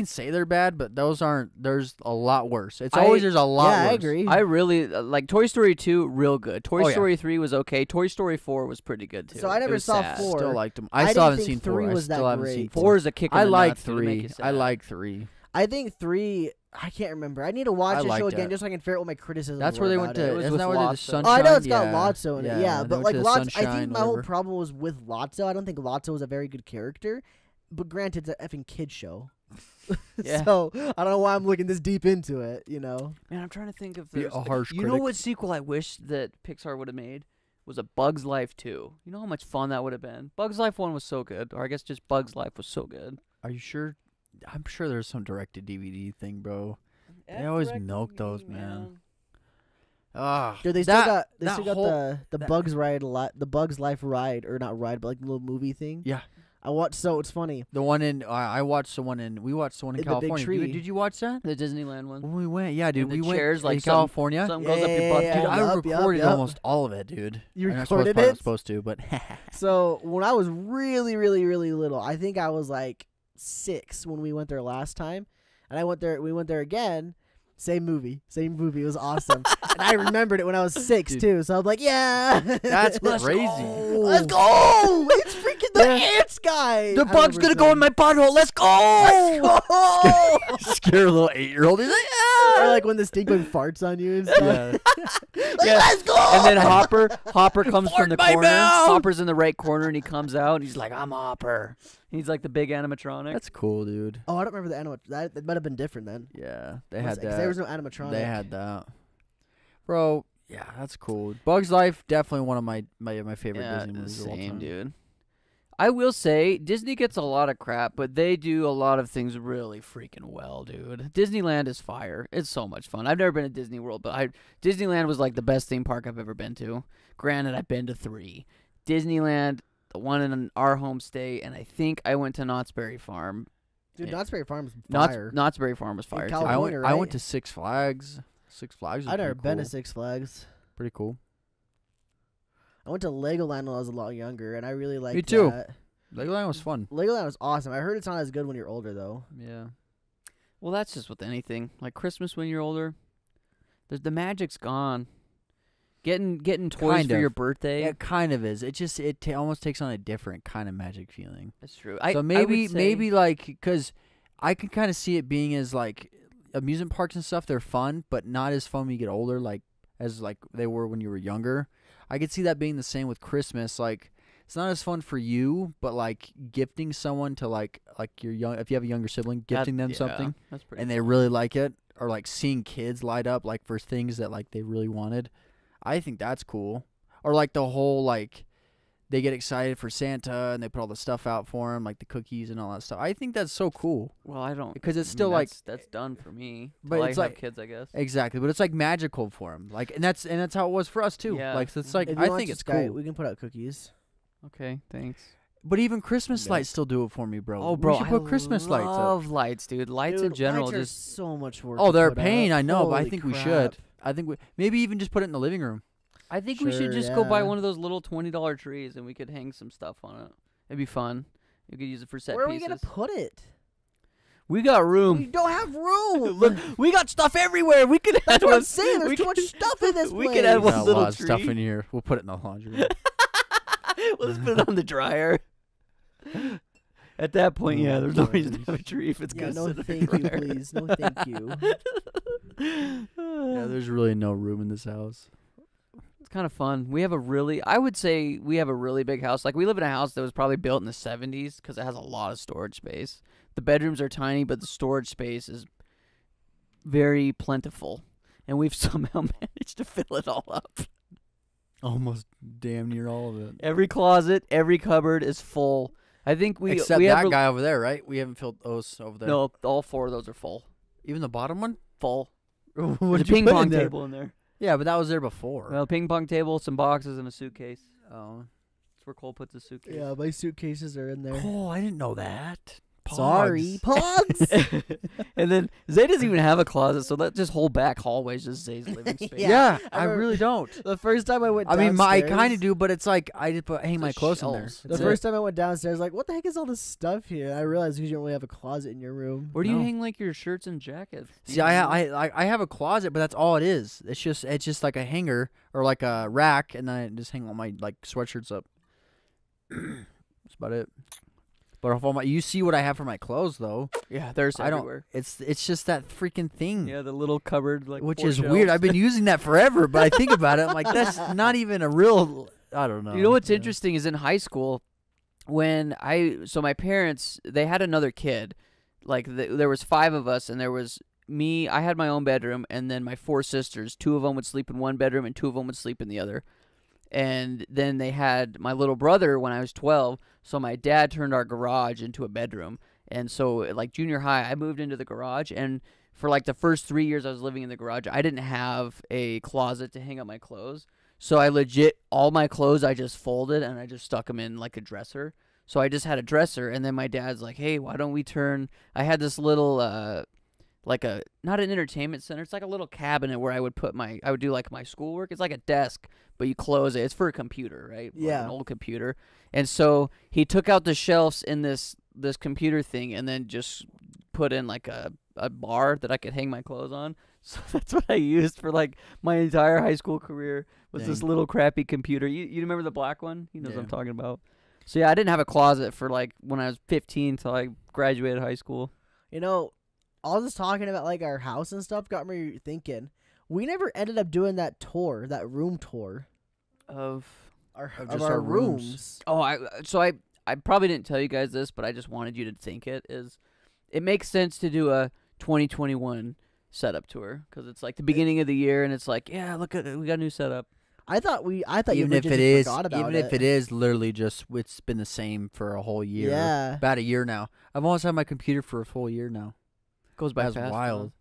say they're bad, but those aren't. There's a lot worse. It's always there's a lot yeah, worse. I agree. I really like Toy Story 2. Real good. Toy Oh, yeah. Story 3 was okay. Toy Story 4 was pretty good too. So I It never was saw sad. 4. Still liked them. I I still didn't haven't think seen 4. 3 I was still that haven't great. seen 4 4. is a kick in I the like nuts. It'll make you 3. I sad. like 3. I think 3. I can't remember. I need to watch I the show liked again it. just so I can figure out what my criticisms That's were where they about went it. to. It was Isn't with that where they did Lotso. Sunshine? Oh, I know it's got Yeah. Lotso in it. Yeah, they but went like to Lotso, I Sunshine, think my whole whatever. problem was with Lotso. I don't think Lotso was a very good character. But granted, it's an effing kid show. Yeah. So I don't know why I'm looking this deep into it. You know. Man, I'm trying to think if Be there's a harsh You know critic. what sequel I wish that Pixar would have made was a Bug's Life 2. You know how much fun that would have been. Bug's Life 1 was so good, or I guess just Bug's Life was so good. Are you sure? I'm sure there's some direct-to-DVD thing, bro. They always milk those, man. Ah, Dude, they still got whole- the that- Bugs the Bugs Life ride or not ride, but like the little movie thing. Yeah. I watched. So it's funny. The one in I watched the one in we watched the one in The Big California. Tree. Did you watch that? The Disneyland one. When we went, yeah, dude, And the we went chairs, like in some- California. Something goes up your butt. Yeah, Dude, cheek. I yup, recorded yup. almost all of it, dude. You I'm not supposed- recorded probably not it? supposed to, but So when I was really, really, really little, I think I was like 6 when we went there last time, and I went there. We went there again. Same movie. It was awesome, and I remembered it when I was 6 Dude. too. So I'm like, yeah, That's Let's crazy. go. Let's go! It's freaking the ants guy. The bug's gonna go in my butthole. Let's go! Let's go! scare a little 8-year-old. He's like, ah! Or like when the stinkman farts on you and stuff. Yeah. Like, Yeah. let's go! And then Hopper comes from the Fart my corner. mouth. Hopper's in the right corner, and he comes out, and he's like, "I'm Hopper." He's like the big animatronic. That's cool, dude. Oh, I don't remember the animatronic. That might have been different then. Yeah, they Was had it? 'Cause that. there was no animatronic. They had that, bro. Yeah, that's cool. Bug's Life, definitely one of my favorite yeah, Disney movies of all same, time. dude. I will say Disney gets a lot of crap, but they do a lot of things really freaking well, dude. Disneyland is fire. It's so much fun. I've never been to Disney World, but Disneyland was like the best theme park I've ever been to. Granted, I've been to 3. Disneyland, the one in our home state, and I think I went to Knott's Berry Farm. Dude, Knott's Berry Farm is Knott's, fire. Knott's Berry Farm was fire too. California. I right? went to Six Flags. Six Flags. Was I've never pretty been cool. to Six Flags. Pretty cool. I went to Legoland when I was a lot younger, and I really liked Me too. that. Legoland was fun. Legoland was awesome. I heard it's not as good when you're older, though. Yeah. Well, that's just with anything. Like Christmas when you're older, the magic's gone. Getting toys Kind for of. your birthday. Yeah, it kind of is. It just almost takes on a different kind of magic feeling. That's true. So maybe like because I can kind of see it being as like amusement parks and stuff. They're fun, but not as fun when you get older. Like as like they were when you were younger. I could see that being the same with Christmas. Like it's not as fun for you, but like gifting someone to like your young if you have a younger sibling, gifting them something That's pretty. and they really like it, or like seeing kids light up like for things that like they really wanted. I think that's cool. Or like the whole like they get excited for Santa and they put all the stuff out for him, like the cookies and all that stuff. I think that's so cool. Well, I don't Because it's I mean, still like that's done for me. But Till it's I have like- kids, I guess. exactly, but it's like magical for him. Like and that's how it was for us too. Yeah. Like so it's like If you I want think to it's Skype, cool. we can put out cookies. Okay, thanks. But even Christmas Yeah. lights still do it for me, bro. Oh, bro, we should put Christmas lights up. love lights, dude. Lights in Dude, general lights are just so much work. Oh, to they're a put pain, up. I know, but I Holy think we crap. should. I think we maybe even just put it in the living room. I think we should Sure, just go buy yeah. one of those little $20 trees and we could hang some stuff on it. It'd be fun. You could use it for set Where are we pieces. gonna put it? We got We room. don't have room. Look, we got stuff everywhere. We could That's add what one. I'm saying. There's we too much could- stuff in this we place. could add We one got a little lot of stuff tree. in here. We'll put it in the laundry room. We'll just put it on the dryer. At that point, yeah, Oh, there's no boy. reason to have a tree if it's Yeah, gonna no, sit thank you, everywhere. please. No, thank you. Yeah, there's really no room in this house. It's kind of fun. I would say we have a really big house. Like we live in a house that was probably built in the 70s because it has a lot of storage space. The bedrooms are tiny, but the storage space is very plentiful, and we've somehow managed to fill it all up. Almost damn near all of it. Every closet, every cupboard is full. I think Except we that have guy over there, right? We haven't filled those over there. No, all 4 of those are full. Even the bottom one? Full. What There's a did you ping put pong in there? table in there. Yeah, but that was there before. Well, ping pong table, some boxes, and a suitcase. Oh. That's where Cole puts his suitcase. Yeah, my suitcases are in there. Oh, I didn't know that. Sorry, Pogs. Pogs. And then Zay doesn't even have a closet, so that just whole back hallway is just Zay's living space. Yeah, I I remember- really don't. The first time I went I downstairs, mean, I kind of do, but it's like I just hang my Just clothes in there. shelves. The That's first time I went downstairs, like, what the heck is all this stuff here? And I realized you don't really have a closet in your room. Where do you No. hang like your shirts and jackets? See, I have a closet, but that's all it is. It's just like a hanger or like a rack, and then I just hang all my like sweatshirts up. That's about it. But if all you see what I have for my clothes, though, Yeah, there's I don't. everywhere. It's just that freaking thing, Yeah, the little cupboard, like which 4 is shelves. weird. I've been using that forever, but I think about it, I'm like, that's not even a real. I don't know. You know what's Yeah. interesting is in high school, when my parents, they had another kid. Like there was 5 of us, and there was me. I had my own bedroom, and then my 4 sisters. 2 of them would sleep in one bedroom, and 2 of them would sleep in the other. And then they had my little brother when I was 12. So my dad turned our garage into a bedroom. And so like junior high, I moved into the garage, and for like the first 3 years I was living in the garage, I didn't have a closet to hang up my clothes. So I legit, all my clothes I just folded and I just stuck them in like a dresser. So I just had a dresser, and then my dad's like, hey, why don't we I had this little, not an entertainment center. It's like a little cabinet where I would do like my schoolwork. It's like a desk, but you close it. It's for a computer, right? Like Yeah. an old computer. And so he took out the shelves in this computer thing, and then just put in like a bar that I could hang my clothes on. So that's what I used for like my entire high school career, was this Dang. little crappy computer. You remember the black one? He knows what I'm Yeah. talking about. So yeah, I didn't have a closet for like when I was 15 till I graduated high school. You know, all this talking about like our house and stuff got me thinking. We never ended up doing that tour, that room tour Of of just our our rooms. rooms. Oh, I probably didn't tell you guys this, but I just wanted you to think it makes sense to do a 2021 setup tour, because it's like the beginning of the year, and it's like, yeah, look at it, we got a new setup. I thought you Even if legit it just is, forgot about even if it is literally just, it's been the same for a whole year. Yeah. About a year now. I've almost had my computer for a full year now. Goes by That's fast. wild.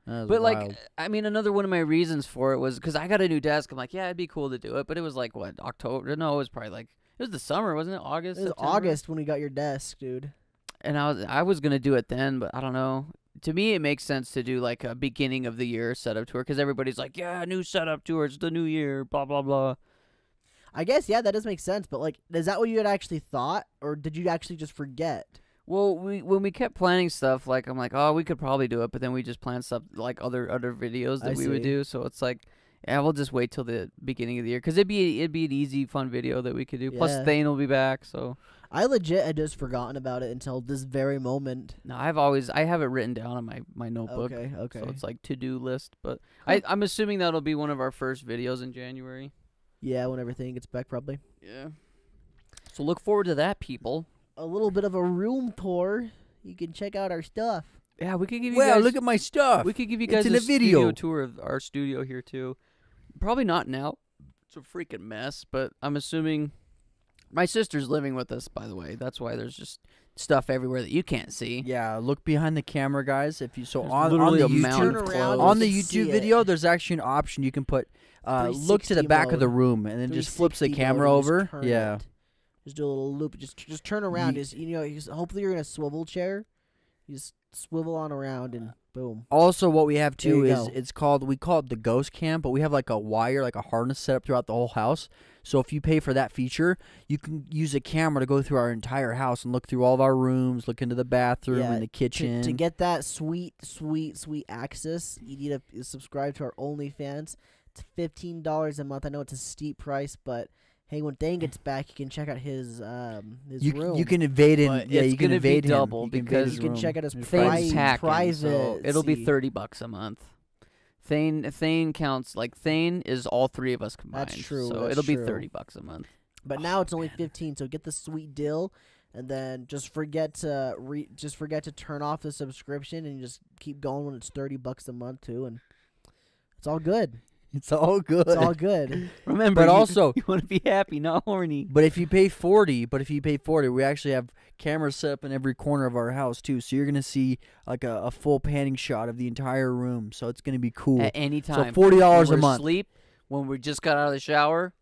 Though. That is But like, wild. I mean, another one of my reasons for it was because I got a new desk. I'm like, yeah, it'd be cool to do it, but it was like what, October? No, it was probably like, it was the summer, wasn't it? August. It was September? August when we got your desk, dude. And I was gonna do it then, but I don't know. To me, it makes sense to do like a beginning of the year setup tour, because everybody's like, yeah, new setup tour, it's the new year, blah blah blah. I guess, yeah, that does make sense. But like, is that what you had actually thought, or did you actually just forget? Well, when we kept planning stuff, like I'm like, oh, we could probably do it, but then we just planned stuff like other videos that I we would see. do. So it's like, yeah, we'll just wait till the beginning of the year, because it'd be an easy, fun video that we could do. Plus, Yeah. Thane will be back, so I legit had just forgotten about it until this very moment. no, I have it written down on my notebook. Okay. So it's like to-do list, but I'm assuming that'll be one of our first videos in January. Yeah, when everything gets back, probably. Yeah. So look forward to that, people. A little bit of a room tour. You can check out our stuff. Yeah, we could give you Wow, guys. look at my stuff. We could give you It's guys in a a video. studio tour of our studio here too. Probably not now. It's a freaking mess, but I'm assuming my sister's living with us. By the way, that's why there's just stuff everywhere that you can't see. Yeah, look behind the camera, guys. If you There's on literally the a mound Turn of around, clothes. on the You can see YouTube it. video, there's actually an option you can put. Look to the 360 back of the mode. room, and then just flips the 360 camera mode, and over. just turn Yeah. it. Just do a little loop. Just turn around. Ye- Just hopefully you're in a swivel chair. You just swivel on around and boom. Also, what we have There too you is go. we call it the ghost cam, but we have like a wire, like a harness set up throughout the whole house. So if you pay for that feature, you can use a camera to go through our entire house and look through all of our rooms, look into the bathroom Yeah, and the kitchen. To get that sweet access, you need to subscribe to our OnlyFans. It's $15 a month. I know it's a steep price, but hey, when Thane gets back, you can check out his room. you can invade in. But Yeah, it's you can gonna be invade him. double You can invade because his you can room. check out his There's Thane's private- hacking, so it'll be privacy. $30 a month. Thane counts, like Thane is all 3 of us combined. That's true, So that's it'll be true. $30 a month. But now it's only 15. So get the sweet deal, and then just forget to turn off the subscription and just keep going when it's $30 a month too, and it's all good. It's all good. It's all good. Remember, But also, you want to be happy, not horny. But if you pay 40, we actually have cameras set up in every corner of our house too. So you're gonna see like a full panning shot of the entire room. So it's gonna be cool. At any time. So $40 a when we're month. Asleep, when we just got out of the shower.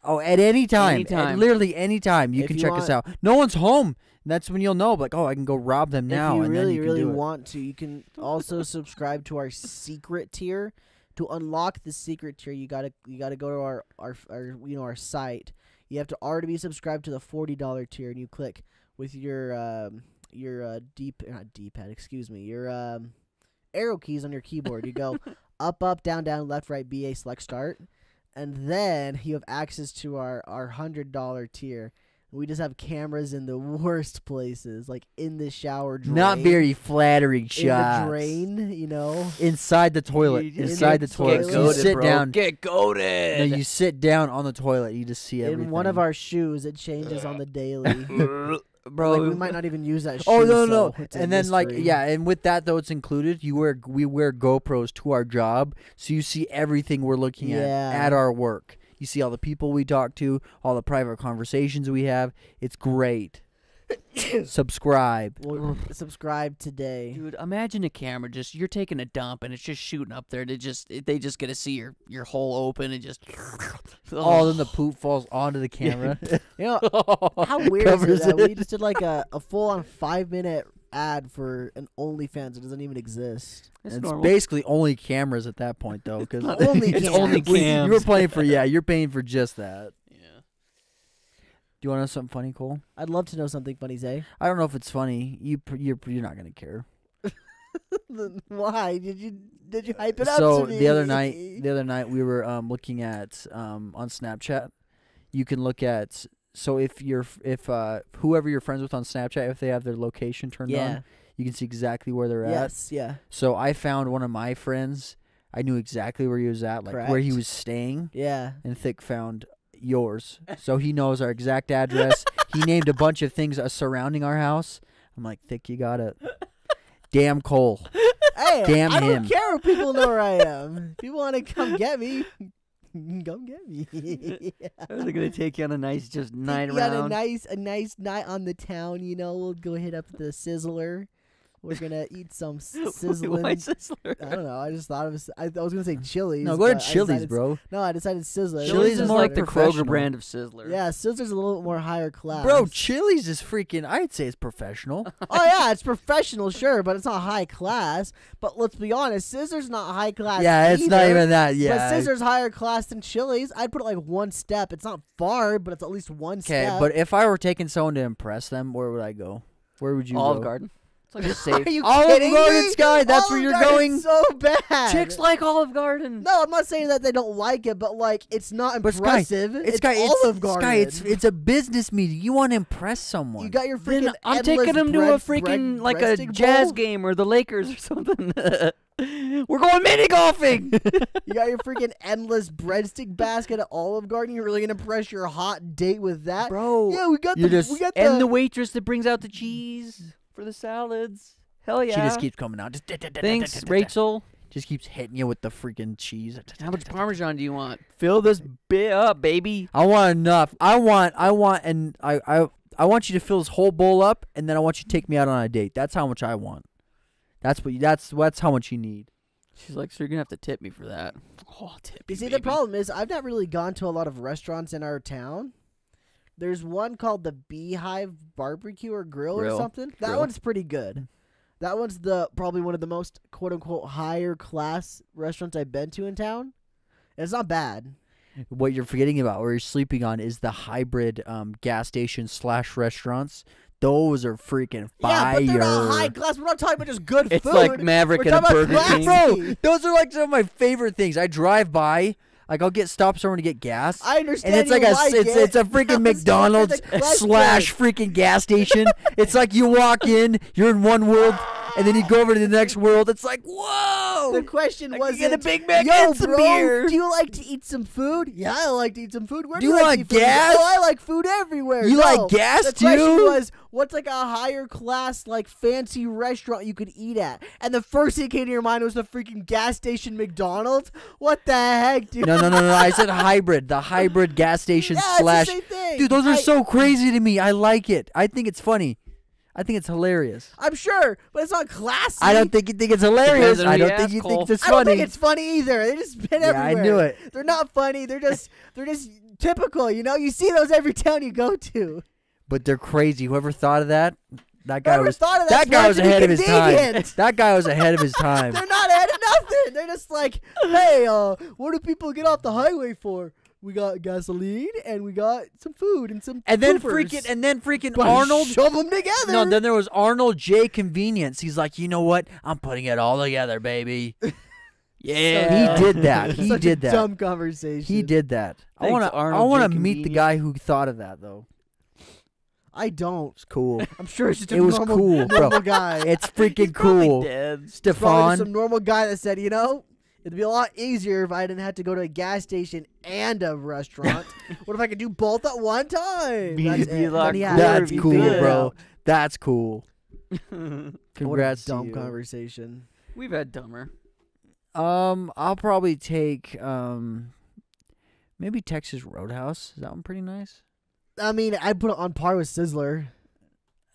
Oh, at any time. Anytime. Literally any time. You If can you check want- us out. No one's home. That's when you'll know. Like, oh, I can go rob them now. If you and really, then you can really do it. want to, you can also subscribe to our secret tier. To unlock the secret tier, you gotta go to our site. You have to already be subscribed to the $40 tier, and you click with your arrow keys on your keyboard. You go up, down, left, right, BA, select, start, and then you have access to our $100 tier. We just have cameras in the worst places, like in the shower drain. Not very flattering shots. In the drain, you know. Inside the toilet. You just Inside the get toilet. Get So you goated, sit bro. down. Get goated. No, you sit down on the toilet. You just see everything. In one of our shoes, it changes on the daily. Bro, Like, we might not even use that shoe. Oh no, so it's a and then like mystery. yeah, and with that though, it's included. We wear GoPros to our job, so you see everything we're looking Yeah. at our work. You see all the people we talk to, all the private conversations we have. It's great. Subscribe. Well, subscribe today. dude, imagine a camera you're taking a dump and it's just shooting up there. They just get to see your hole open and just. Oh, then the poop falls onto the camera. You know, how weird is Covers it that we it. just did like a full-on 5-minute ad for an OnlyFans that doesn't even exist? It's It's normal. basically only cameras at that point though, because Only it's cams. only cams. you were paying for you're paying for just that. Yeah. Do you want to know something funny, Cole? I'd love to know something funny, Zay. I don't know if it's funny. You're not gonna care. Why did you hype it up So to me? the other night we were looking at on Snapchat. You can look at if whoever you're friends with on Snapchat, if they have their location turned Yeah. on, you can see exactly where they're at. Yes. Yeah. So I found one of my friends. I knew exactly where he was at, like where he Correct. was staying, Yeah. and Thick found yours. So he knows our exact address. He named a bunch of things surrounding our house. I'm like, Thick, you got it. Damn Cole. Hey, Damn I him. don't care if people know where I am. If people want to come get me, come get me. Are they gonna take you on a nice just night We got around? a nice night on the town. You know, we'll go hit up the Sizzler. We're gonna eat some sizzling. Why Sizzler? I don't know. I just thought it was. I was gonna say Chili's. No, go to but I Chili's, decided- bro. No, I decided Sizzler. Chili's is more like like the professional. Kroger brand of Sizzler. Yeah, Sizzler's a little bit more higher class. Bro, Chili's is freaking. I'd say it's professional. Oh yeah, it's professional, sure, but it's not high class. But let's be honest, Sizzler's not high class. Yeah, it's not either. even that. Yeah. But Sizzler's higher class than Chili's. I'd put it like one step. It's not far, but it's at least one Okay, step. but if I were taking someone to impress them, where would I go? Where would you Olive go? Garden. It's like a Are safe. you Olive kidding Garden, me? Sky, that's where Olive you're Garden's going? So bad. Chicks like Olive Garden. No, I'm not saying that they don't like it, but like it's not But Sky, impressive. It's Olive Garden. Sky, it's a business meeting. You want to impress someone. You got your freaking. Then I'm endless taking them to a freaking like a breasting jazz bowl. game or the Lakers or something. We're going mini golfing. You got your freaking endless breadstick basket at Olive Garden. You're really gonna impress your hot date with that, Bro. Yeah, we got You're the. just- We got And the waitress that brings out the cheese for the salads. Hell yeah. She just keeps coming out. Thanks, Rachel. Just keeps hitting you with the freaking cheese. How much Parmesan do you want? Fill this bit up, baby. I want enough. I want you to fill this whole bowl up, and then I want you to take me out on a date. That's how much I want. That's how much you need. She's like, so you're gonna have to tip me for that. Oh, I'll tip You you, see, baby. the problem is I've not really gone to a lot of restaurants in our town. There's one called the Beehive Barbecue or Grill or Grill. something. That Grill. one's pretty good. That one's probably one of the most quote unquote higher class restaurants I've been to in town. And it's not bad. What you're forgetting about, or you're sleeping on, is the hybrid gas station / restaurants. Those are freaking fire. Yeah, but they're not high class. We're not talking about just good It's food. like Maverick We're and a talking about Burger King. classy. Bro, those are like some of my favorite things. I drive by, like I'll stop somewhere to get gas. I understand. And it's you like like it's a it. freaking I was McDonald's talking to / freaking gas station. It's like you walk in, you're in one world, and then you go over to the next world. It's like, whoa! The question was, get a Big Mac yo, and some bro, beer. do you like to eat some food? Yeah, I like to eat some food. Where Do do you like like to eat food? gas? Oh, I like food everywhere. You No, like gas the too? question was, what's like a higher class, like fancy restaurant you could eat at? And the first thing that came to your mind was the freaking gas station McDonald's. What the heck, dude? No. I said hybrid. The hybrid gas station Yeah, slash. it's the same thing. Dude, those are so crazy to me. I like it. I think it's funny. I think it's hilarious. I'm sure, but it's not classy. I don't think you think it's hilarious. Depends on I who don't you think ask, you Cole. think it's I don't funny. think it's funny either. They just spin Yeah, everywhere. I knew it. They're not funny. They're just typical. You know, you see those every town you go to. But they're crazy. Whoever thought of that? That guy Whoever was. thought of That that's guy meant was to be ahead of his time. convenient. That guy was ahead of his time. They're not ahead of nothing. They're just like, hey, what do people get off the highway for? We got gasoline and we got some food and some. And then poopers. freaking But Arnold. shove them together. No, then there was Arnold J. Convenience. He's like, you know what? I'm putting it all together, baby. Yeah. He did that. He Such did a that. dumb conversation. He did that. I Thanks, want to. I Arnold want J. to meet the Convenience. guy who thought of that though. I don't. It's cool. I'm sure it's just a It was normal, cool, bro. normal guy. It's freaking Probably cool. dead. Probably just Stefan. some normal guy that said, you know, it'd be a lot easier if I didn't have to go to a gas station and a restaurant. What if I could do both at one time? Be- That's be it. like Then he had That's it. He cool, figured it bro. out. That's cool. What Congrats a to dumb you. conversation. We've had dumber. I'll probably take maybe Texas Roadhouse. Is that one pretty nice? I mean, I'd put it on par with Sizzler.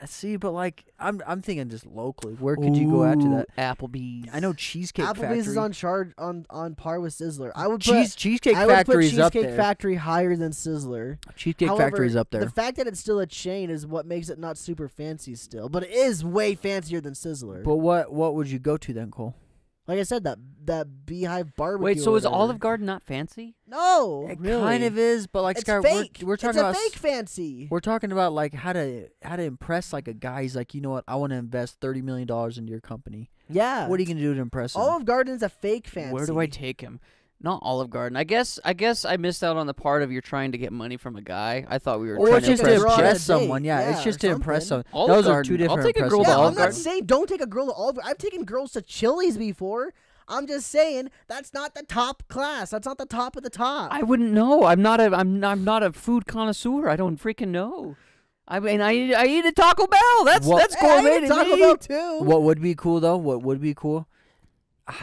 See, but like I'm thinking just locally. Where could you go after that? Applebee's. I know Cheesecake Applebee's Factory. is on charge on par with Sizzler. I would put Cheesecake I would put Factory's up Cheesecake there. Factory higher than Sizzler. Cheesecake However, Factory's up there. The fact that it's still a chain is what makes it not super fancy still, but it is way fancier than Sizzler. But what would you go to then, Cole? Like I said, that Beehive barbecue. Wait, so or is whatever. Olive Garden not fancy? No, It really. kind of is, but like It's Sky, fake. we're talking about it's a fake fancy. we're talking about like how to impress like a guy. He's like, you know what? I want to invest $30 million into your company. Yeah. What are you gonna do to impress him? Olive Garden's a fake fancy. Where do I take him? Not Olive Garden. I guess I missed out on the part of you're trying to get money from a guy. I thought we were Or trying it's to just to impress impress her. impress On a date, someone. Yeah, it's yeah, just or to impress someone. something. Olive Those are Garden. two different I'll take a girl impressions. to Yeah, Olive I'm not Garden. saying don't take a girl to Olive Garden. I've taken girls to Chili's before. I'm just saying that's not the top class. That's not the top of the top. I wouldn't know. I'm not a food connoisseur. I don't freaking know. I mean, I eat at Taco Bell. That's Hey, I gourmet ate to Taco me. Bell too. What would be cool though? What would be cool?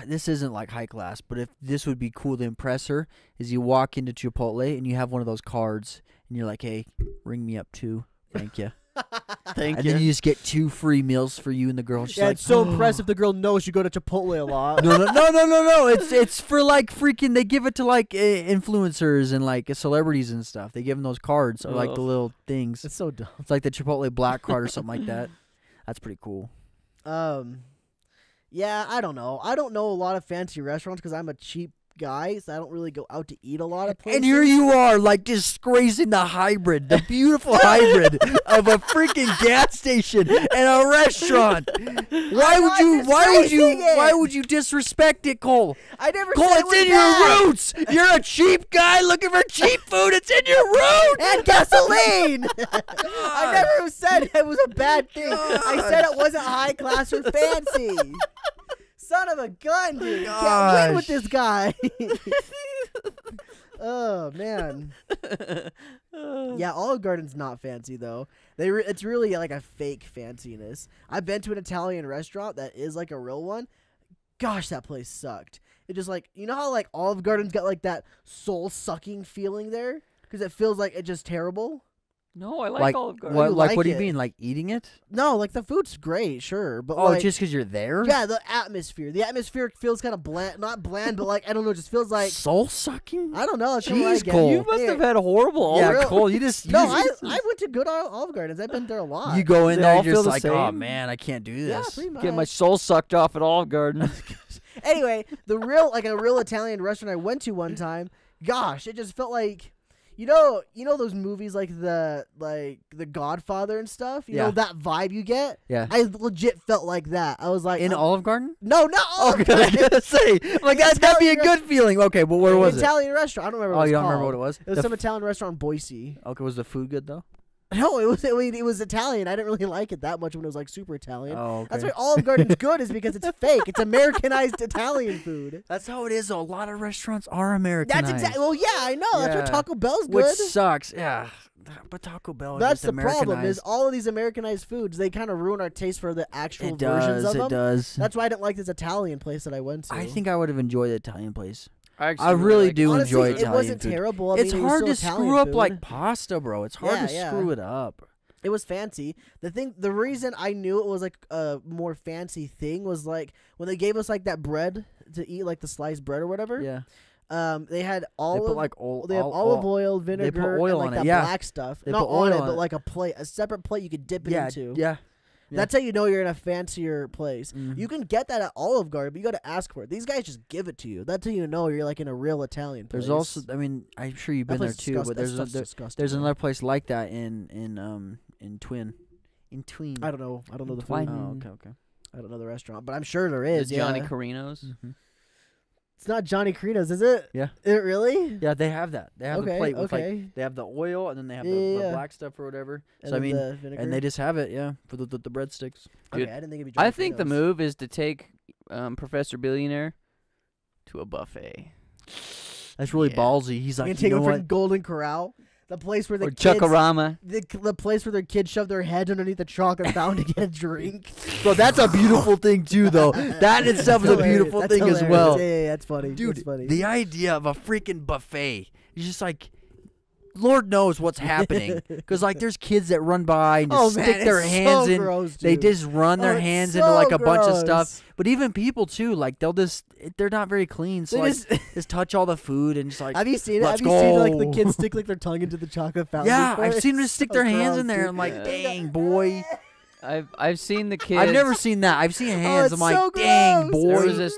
This isn't like high class, but if this would be cool to impress her, is you walk into Chipotle and you have one of those cards and you're like, "Hey, ring me up too, thank you." Thank And you. then you just get 2 free meals for you and the girl. She's Yeah, like, it's so impressive. The girl knows you go to Chipotle a lot. No. It's for like freaking. They give it to like influencers and like celebrities and stuff. They give them those cards or like the Ugh. little things. It's so dumb. It's like the Chipotle Black card or something like that. That's pretty cool. Yeah, I don't know. I don't know a lot of fancy restaurants because I'm a cheap guy, so I don't really go out to eat a lot of places. And here you are, like disgracing the hybrid, the beautiful hybrid of a freaking gas station and a restaurant. Why would you disrespect it, Cole? I never Cole, said it it's was in bad. your roots. You're a cheap guy looking for cheap food. It's in your roots. And gasoline. I never said it was a bad thing. I said it wasn't high class or fancy. Son of a gun, dude. Can't win with this guy. Oh, man. Yeah, Olive Garden's not fancy, though. It's really like a fake fanciness. I've been to an Italian restaurant that is like a real one. Gosh, that place sucked. It just like, you know how like Olive Garden's got like that soul-sucking feeling there? Because it feels like it's just terrible. No, I like Olive Garden. What? You Like, like what do you it. mean? Like eating it? No, like the food's great, sure. But Oh, like, just because you're there? yeah, the atmosphere. The atmosphere feels kind of bland. Not bland, but like, I don't know, it just feels like, Soul sucking? I don't know. It's kinda Jeez, like Cole. You must have had horrible Yeah, Olive real- Cole, you just No, you, I went to good Olive Gardens. I've been there a lot. you go in They there all and you're feel just the like, oh same? man, I can't do Yeah, this. pretty much. Get my soul sucked off at Olive Garden. Anyway, a real Italian restaurant I went to one time. Gosh, it just felt like, you know those movies like the Godfather and stuff. You Yeah. know that vibe you get. Yeah. I legit felt like that. I was like, In Olive Garden? no, not Oh, Olive I was Garden. gonna say, like that'd be a good feeling. Okay, but where was it? Italian restaurant. I don't remember. Oh, What you it was don't remember called. what it was? It was some Italian restaurant in Boise. Okay, was the food good though? No, it was Italian. I didn't really like it that much when it was like super Italian. Oh, okay. That's why Olive Garden's good is because it's fake. It's Americanized Italian food. That's how it is. A lot of restaurants are Americanized. That's exactly. Well, yeah, I know. That's Yeah. why Taco Bell's Which good. sucks. Yeah. But Taco Bell is That's just the problem. Is Americanized. all of these Americanized foods, they kind of ruin our taste for the actual It versions does. of them. It does. That's why I didn't like this Italian place that I went to. I think I would have enjoyed the Italian place. actually I really like do honestly, enjoy it Italian wasn't food. terrible. I It's mean, it was hard still to Italian screw up food. like pasta, bro. It's hard Yeah, to yeah. screw it up. It was fancy. The reason I knew it was like a more fancy thing was like when they gave us like that bread to eat, like the sliced bread or whatever. Yeah. They had They olive. put like they have olive oil, vinegar, oil and on like it, that yeah. black stuff. They Not put on oil it, on but it. like a separate plate you could dip it Yeah. into. Yeah. Yeah. That's how you know you're in a fancier place. Mhm. You can get that at Olive Garden, but you got to ask for it. These guys just give it to you. That's how you know you're like in a real Italian place. There's also, I mean, I'm sure you've been there too, but there's another place like that in Twin. In Tween. I don't know the food. Twine. Oh, okay. I don't know the restaurant, but I'm sure there is is. Yeah. Johnny Carino's. Mm-hmm. It's not Johnny Carino's, is it? Yeah. It really? Yeah, they have that. They have the Okay, plate with okay. like they have the oil and then they have Yeah, the yeah. black stuff or whatever. And So I then mean, the vinegar? and they just have it, yeah, for the breadsticks. Okay, Dude, I didn't think it'd be Johnny I think the Carino's. move is to take Professor Billionaire to a buffet. That's really Yeah. ballsy. He's You like, can you take know them what? from Golden Corral, the place where the Or kids, Chuckarama. the place where their kids shove their heads underneath the chocolate fountain to get a drink. Bro, that's a beautiful thing too, though. That in itself is a Hilarious. beautiful That's thing as hilarious. well. Yeah, that's funny. Dude, that's funny. the idea of a freaking buffet is just like, Lord knows what's happening. Because like, there's kids that run by and just stick their it's hands so in. gross, They dude. just run their Oh, it's hands so into like a bunch of stuff. gross. But even people too, like they're not very clean. So They like, just- just touch all the food and just like. Have you seen it? Let's Have you seen like the go. kids stick like their tongue into the chocolate fountain? Yeah, before? I've seen them It's stick so their hands gross, in there. dude. I'm like, Yeah. dang boy. I've seen the kids. I've never seen that. I've seen hands. it's I'm like, so dang gross.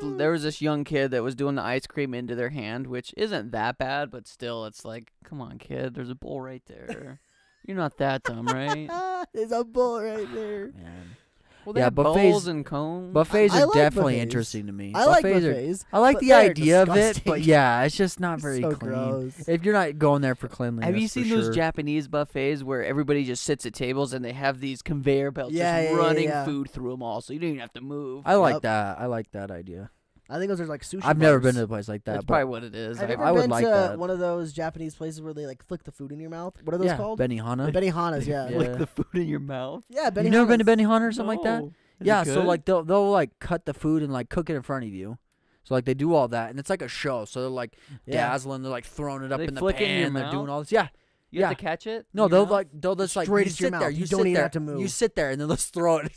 boy. There was this young kid that was doing the ice cream into their hand, which isn't that bad, but still, it's like, come on, kid. There's a bowl right there. You're not that dumb, right? There's a bull right there. Man. Well, they Yeah, have buffets- bowls and cones. Buffets I are like definitely buffets. interesting to me. I like Buffets are- buffets. I like but the they're idea of it, but disgusting. yeah, it's just not very so clean. gross. If you're not going there for cleanliness, Have you for seen those sure. Japanese buffets where everybody just sits at tables and they have these conveyor belts Yeah, just yeah, running yeah. food through them all, so you don't even have to move. I like Yep. that. I like that idea. I think those are like sushi. I've never bars. been to a place like that. That's but probably what it is. Have you I- ever I would been like to that. one of those Japanese places where they like flick the food in your mouth? What are those yeah, called? Benihana. Benihana's, yeah. Yeah. Flick the food in your mouth. Yeah, Benihana's. You never been to Benihana or something like that? No. Is Yeah, it so good? like they'll like cut the food and like cook it in front of you. So like they do all that and it's like a show. So they're like Yeah. dazzling, they're like throwing it up They in the flick it in pan, your they're doing mouth? all this. Yeah. You have yeah. to catch it? No, in your they'll just like Straight you into your sit there, mouth. you You sit don't even there, have to move. You sit there and then let's throw it.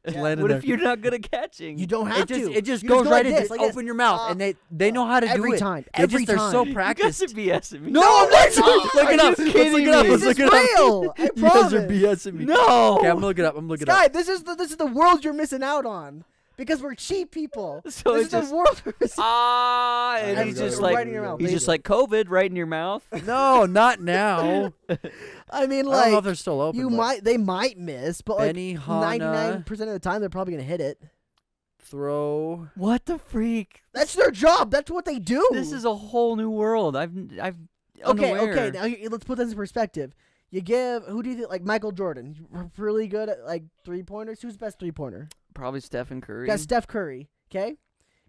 It's Yeah. landing What there. if you're not good at catching? You don't have It just to. it just You goes go right like in. this, Just like this. open your mouth and they know how to every do it. time. They Every just, they're time. so You practiced. guys are BSing me. No, I'm not. Look it Are up. you Let's look kidding it up. me? Let's This look is it up. real. I You guys are promise. BSing me. No. Okay, I'm gonna look it up. I'm looking it up. Sky, this is the world you're missing out on because we're cheap people. So this it's is just the world we're missing. and There he's we go. just Right like in your mouth. he's There just you like COVID right in your mouth. No, not now. I mean, I don't know if like they're still open. they might miss, but like Benihana 99% of the time they're probably gonna hit it. throw. What the freak? That's their job. That's what they do. This is a whole new world. I've okay. unaware. Okay, now let's put this in perspective. You give who do you think like Michael Jordan, really good at like 3-pointers. Who's the best 3-pointer? Probably Stephen Curry. You got Steph Curry. Okay,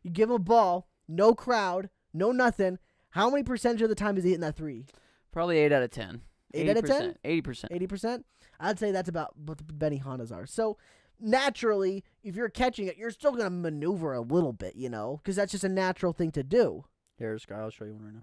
you give him a ball, no crowd, no nothing. How many percentage of the time is he hitting that three? Probably 8 out of 10. 8 out of 10? 80%. 80%? I'd say that's about what the Benihanas are. So naturally, if you're catching it, you're still gonna maneuver a little bit, you know, because that's just a natural thing to do. Here, Sky, I'll show you one right now.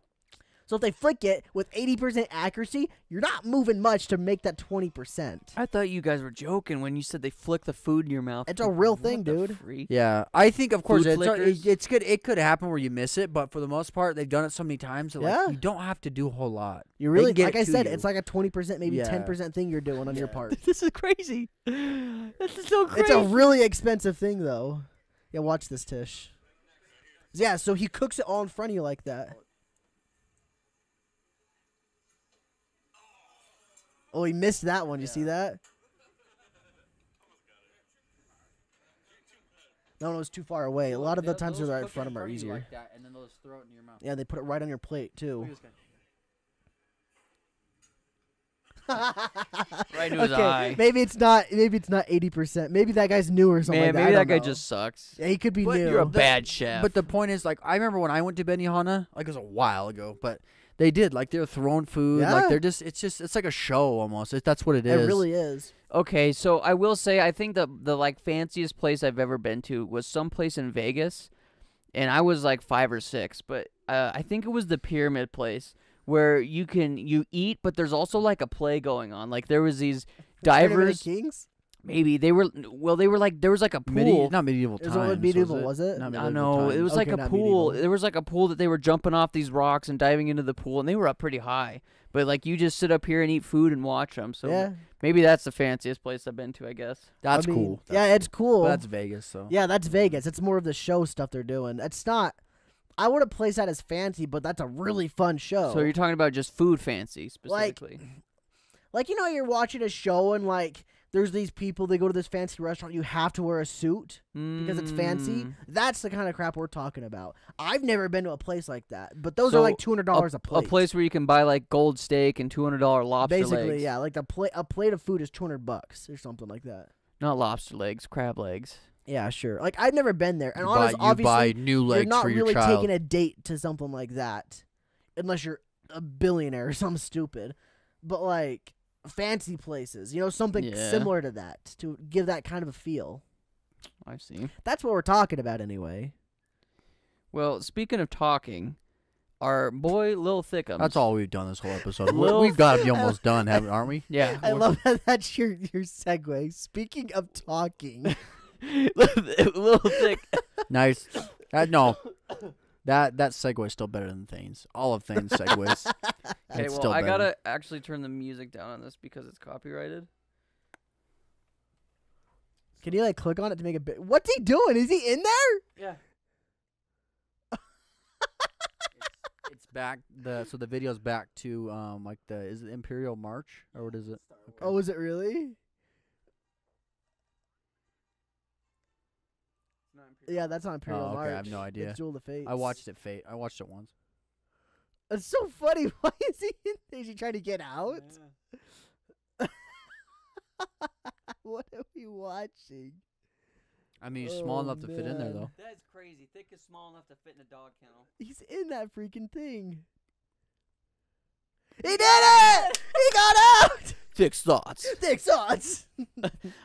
So if they flick it with 80% accuracy, you're not moving much to make that 20%. I thought you guys were joking when you said they flick the food in your mouth. It's a real What thing, the dude. freak? Yeah, I think of course Food flickers? it's good. It could happen where you miss it, but for the most part, they've done it so many times that Yeah. like, you don't have to do a whole lot. You They really, can get like it I to said, you. it's like a 20%, maybe Yeah. 10% thing you're doing on your Yeah. part. This is crazy. This is so crazy. It's a really expensive thing, though. Yeah, watch this, Tish. Yeah, so he cooks it all in front of you like that. Oh, he missed that one. You see that? No, it was too far away. A lot of the times those right in front of them are easier. Like that, and then they'll just throw it in your mouth. Yeah, they put it right on your plate, too. Right into his eye. Maybe it's not 80%. Maybe that guy's new or something. Man, like that. maybe I that don't guy know. just sucks. Yeah, he could be But new. You're a bad chef. But the point is, like, I remember when I went to Benihana, like, it was a while ago, but they did, like, they were throwing food. Yeah. Like, it's like a show almost. That's what it is. It really is. Okay, so I will say I think the like fanciest place I've ever been to was someplace in Vegas, and I was like 5 or 6, but I think it was the Pyramid place where you eat, but there's also like a play going on. Like there was these divers. Kings? Maybe they were like there was like a pool. Not medieval Is times. it medieval? Was it? Was it? Not I medieval know it times. was like Okay, a not pool. medieval. There was like a pool that they were jumping off these rocks and diving into the pool, and they were up pretty high. But like you just sit up here and eat food and watch them. So Yeah. maybe that's the fanciest place I've been to, I guess. That's I mean, cool. Yeah, it's cool. But that's Vegas, so. Yeah, that's Vegas. It's more of the show stuff they're doing. It's not. I wouldn't place that as fancy, but that's a really fun show. So you're talking about just food fancy specifically. Like you're watching a show and like there's these people, they go to this fancy restaurant, you have to wear a suit because it's fancy. That's the kind of crap we're talking about. I've never been to a place like that, but those So are like $200 a plate. A place where you can buy like gold steak and $200 lobster Basically, legs. yeah, like a plate of food is $200 or something like that. Not lobster legs, crab legs. Yeah, sure. Like I've never been there, and You obviously buy new you're legs not for your really child. taking a date to something like that, unless you're a billionaire or something stupid. But like fancy places, something Yeah. similar to that to give that kind of a feel. I see. That's what we're talking about anyway. Well, speaking of talking, our boy Lil Thickums. That's all we've done this whole episode. Lil- We've got to be almost done, aren't we? Yeah. I love that that's your segue. Speaking of talking, Lil Thick. Nice. No. That segue is still better than Thane's. All of Thane's segues. Okay, It's well, still I better. gotta actually turn the music down on this because it's copyrighted. can you like click on it to make a bit? What's he doing? Is he in there? Yeah. It's back. So the video's back to like is it Imperial March or what is it? Okay. Oh, is it really? Yeah, that's on Imperial okay, March. I have no idea. It's Duel of Fates. I watched it once. It's so funny. Why is he in there? Is he trying to get out? What are we watching? I mean, he's small Oh, enough to fit in there man. though. That's crazy. Thick is small enough to fit in a dog kennel. He's in that freaking thing. He did it! He got out! Thick's thoughts. Thick sauce.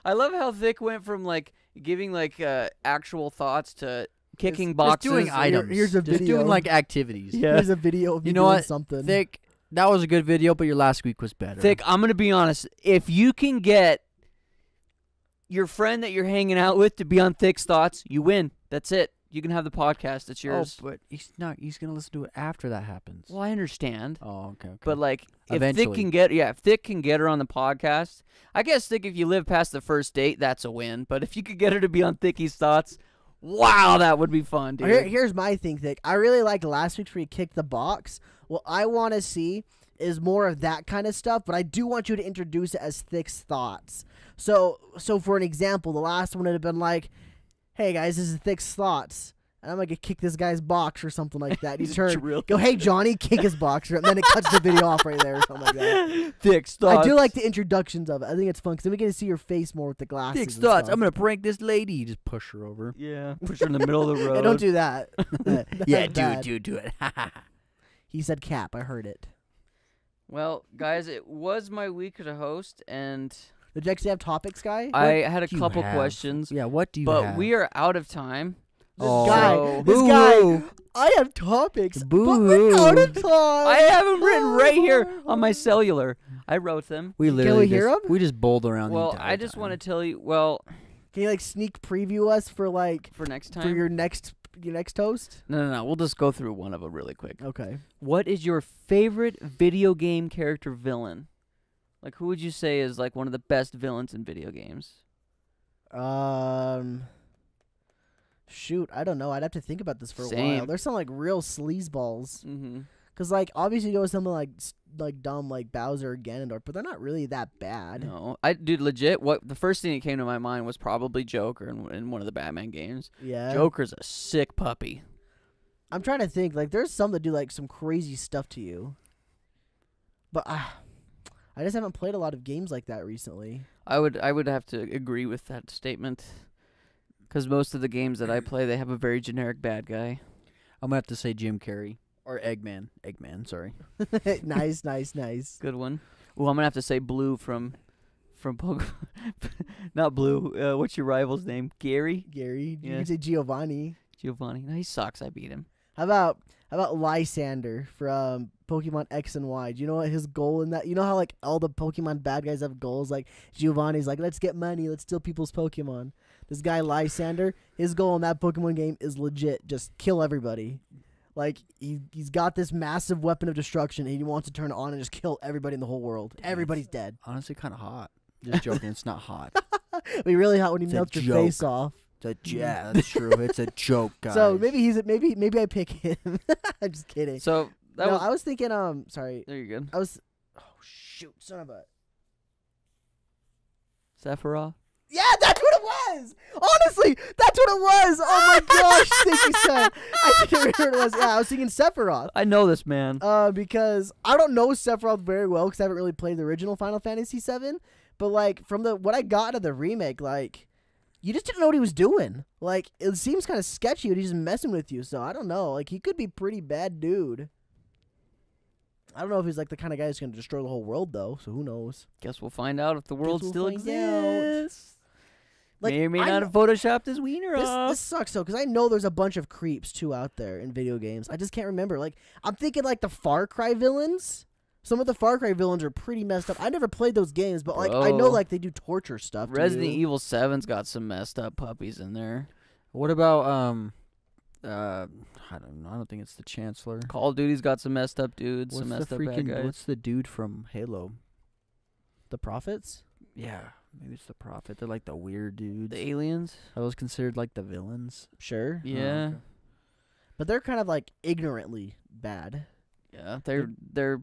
I love how Thick went from like giving like actual thoughts to kicking Just boxes. doing items. here's a Just video. doing like activities. Yeah. Here's a video of me You know doing what? something. Thick, that was a good video, but your last week was better. Thick, I'm gonna be honest. If you can get your friend that you're hanging out with to be on Thick's thoughts, you win. That's it. You can have the podcast. It's yours. Oh, but he's not. He's gonna listen to it after that happens. Well, I understand. Oh, okay. But like, if Thick Eventually. can get, if Thick can get her on the podcast, I guess Thick, if you live past the first date, that's a win. But if you could get her to be on Thicky's thoughts, wow, that would be fun, dude. Here's my thing, Thick. I really liked last week's where you kicked the box. What I want to see is more of that kind of stuff, but I do want you to introduce it as Thick's thoughts. So for an example, the last one would have been like, hey guys, this is Thick's thoughts. And I'm going to kick this guy's box or something like that. You turn, drill. go, hey Johnny, kick his box. And then it cuts the video off right there or something like that. Thick's thoughts. I do like the introductions of it. I think it's fun because then we get to see your face more with the glasses. Thick's and thoughts. stuff. I'm gonna prank this lady. You just push her over. Yeah, push her in the middle of the road. Hey, don't do that. Yeah, That's bad. do it. He said cap. I heard it. Well, guys, it was my week to host, and Did you actually have topics, guy? I had a do you couple have? questions, Yeah, what do you but have? we are out of time. This Oh. guy, So- this guy, Boo-hoo. I have topics, but Boo-hoo. we're out of time. I have them written right here on my cellular. I wrote them. We Can literally we hear just, 'em? we just bowled around. Well, the I just want to tell you. Well, Can you like sneak preview us for like for next for time. your next toast? No. We'll just go through one of them really quick. Okay. What is your favorite video game character villain? Like, who would you say is like one of the best villains in video games? Shoot, I don't know. I'd have to think about this for a while. Same. There's some like real sleazeballs. Mm-hmm. Cause like obviously you go with something like dumb like Bowser or Ganondorf, but they're not really that bad. No, dude, legit. What the first thing that came to my mind was probably Joker in one of the Batman games. Yeah. Joker's a sick puppy. I'm trying to think. Like there's some that do like some crazy stuff to you, but I I just haven't played a lot of games like that recently. I would have to agree with that statement. Because most of the games that I play, they have a very generic bad guy. I'm gonna have to say Jim Carrey or Eggman. Eggman, sorry. Nice. Good one. Ooh, I'm gonna have to say Blue from Pokemon. Not Blue. What's your rival's name? Gary? Gary. You Yeah. can say Giovanni. Giovanni. No, he sucks. I beat him. How about Lysander from Pokemon X and Y? Do you know what his goal in that? You know how like all the Pokemon bad guys have goals? Like Giovanni's like, let's get money, let's steal people's Pokemon. This guy Lysander, his goal in that Pokemon game is legit, just kill everybody. Like he's got this massive weapon of destruction and he wants to turn it on and just kill everybody in the whole world. Everybody's dead. Honestly, kind of hot. Just joking. It's not hot. It'd be really hot when he It's a melts your joke. face off. Yeah, that's true. It's a joke, guys. So maybe I pick him. I'm just kidding. So that No, was. I was thinking sorry. There you go. I was oh shoot, son of a Sephiroth. Yeah, that's what it was. Honestly, that's what it was. Oh my gosh, thank you, son. I can't remember what it was. Yeah, I was thinking Sephiroth. I know this man. Because I don't know Sephiroth very well because I haven't really played the original Final Fantasy VII. But like from what I got of the remake, like you just didn't know what he was doing. Like it seems kind of sketchy, but he's just messing with you. So I don't know. Like he could be pretty bad dude. I don't know if he's like the kind of guy that's gonna destroy the whole world though. So who knows? Guess we'll find out if the world we'll still find exists. Like, May or may I not kn- have photoshopped his wiener This off. sucks though, because I know there's a bunch of creeps too out there in video games. I just can't remember. Like I'm thinking like the Far Cry villains. Some of the Far Cry villains are pretty messed up. I never played those games, but like I know Bro. like they do torture stuff. to Resident you. Evil 7's got some messed up puppies in there. What about I don't know. I don't think it's the Chancellor. Call of Duty's got some messed up dudes, some What's messed the up bad guys. What's the dude from Halo? The Prophets. Yeah, maybe it's the Prophet. They're like the weird dudes. The aliens? Are those considered like the villains? Sure. Yeah. okay. But they're kind of like ignorantly bad. Yeah. They're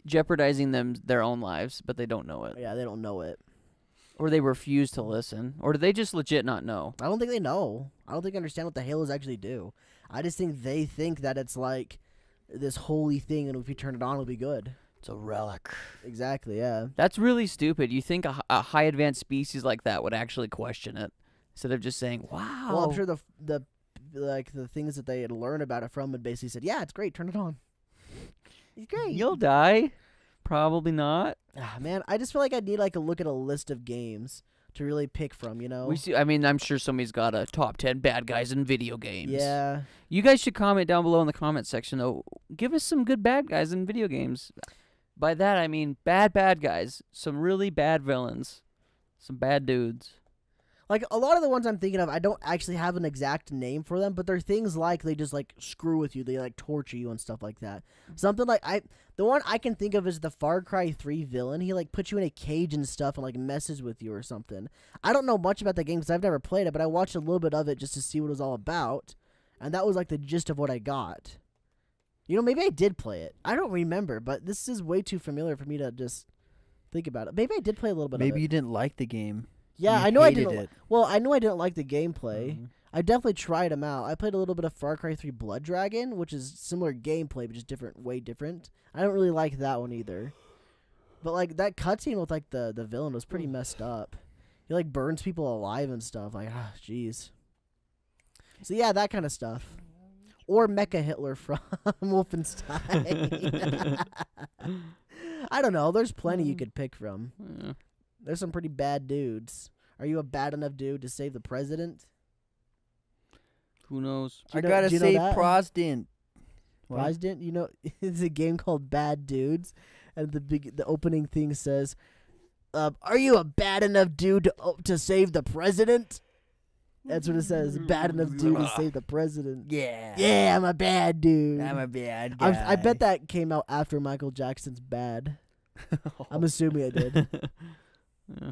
jeopardizing their own lives, but they don't know it. Yeah, they don't know it. Or they refuse to listen. Or do they just legit not know? I don't think they know. I don't think they understand what the Halos actually do. I just think they think that it's like this holy thing, and if you turn it on, it'll be good. It's a relic. Exactly. Yeah. That's really stupid. You think a high advanced species like that would actually question it instead of just saying, "Wow." Well, I'm sure the things that they had learned about it from had basically said, "Yeah, it's great. Turn it on. It's great." You'll die. Probably not. Ah, man, I just feel like I need like a look at a list of games to really pick from. You know. We see. I mean, I'm sure somebody's got a top 10 bad guys in video games. Yeah. You guys should comment down below in the comment section, though. Give us some good bad guys in video games. By that, I mean bad guys. Some really bad villains. Some bad dudes. Like a lot of the ones I'm thinking of, I don't actually have an exact name for them, but they're things like they just like screw with you, they like torture you and stuff like that. Something like the one I can think of is the Far Cry 3 villain. He like puts you in a cage and stuff and like messes with you or something. I don't know much about that game because I've never played it, but I watched a little bit of it just to see what it was all about, and that was like the gist of what I got. You know, maybe I did play it. I don't remember, but this is way too familiar for me to just think about it. Maybe I did play a little bit of it. Maybe you didn't like the game. Yeah, You I know I hated didn't. it. Well, I know I didn't like the gameplay. Mhm. I definitely tried them out. I played a little bit of Far Cry 3 Blood Dragon, which is similar gameplay, but just different, way different. I don't really like that one either. But like that cutscene with like the villain was pretty messed up. He like burns people alive and stuff. Like, jeez. So yeah, that kind of stuff. Or Mecha Hitler from Wolfenstein. I don't know. There's plenty you could pick from. Yeah. There's some pretty bad dudes. Are you a bad enough dude to save the president? Who knows? Do you I know- gotta do you know save that? President. What? President, you know, it's a game called Bad Dudes, and the opening thing says, "Are you a bad enough dude to save the president?" That's what it says. Bad enough dude to save the president. Yeah. Yeah, I'm a bad dude. I'm a bad guy. I bet that came out after Michael Jackson's Bad. I'm assuming it did. Yeah.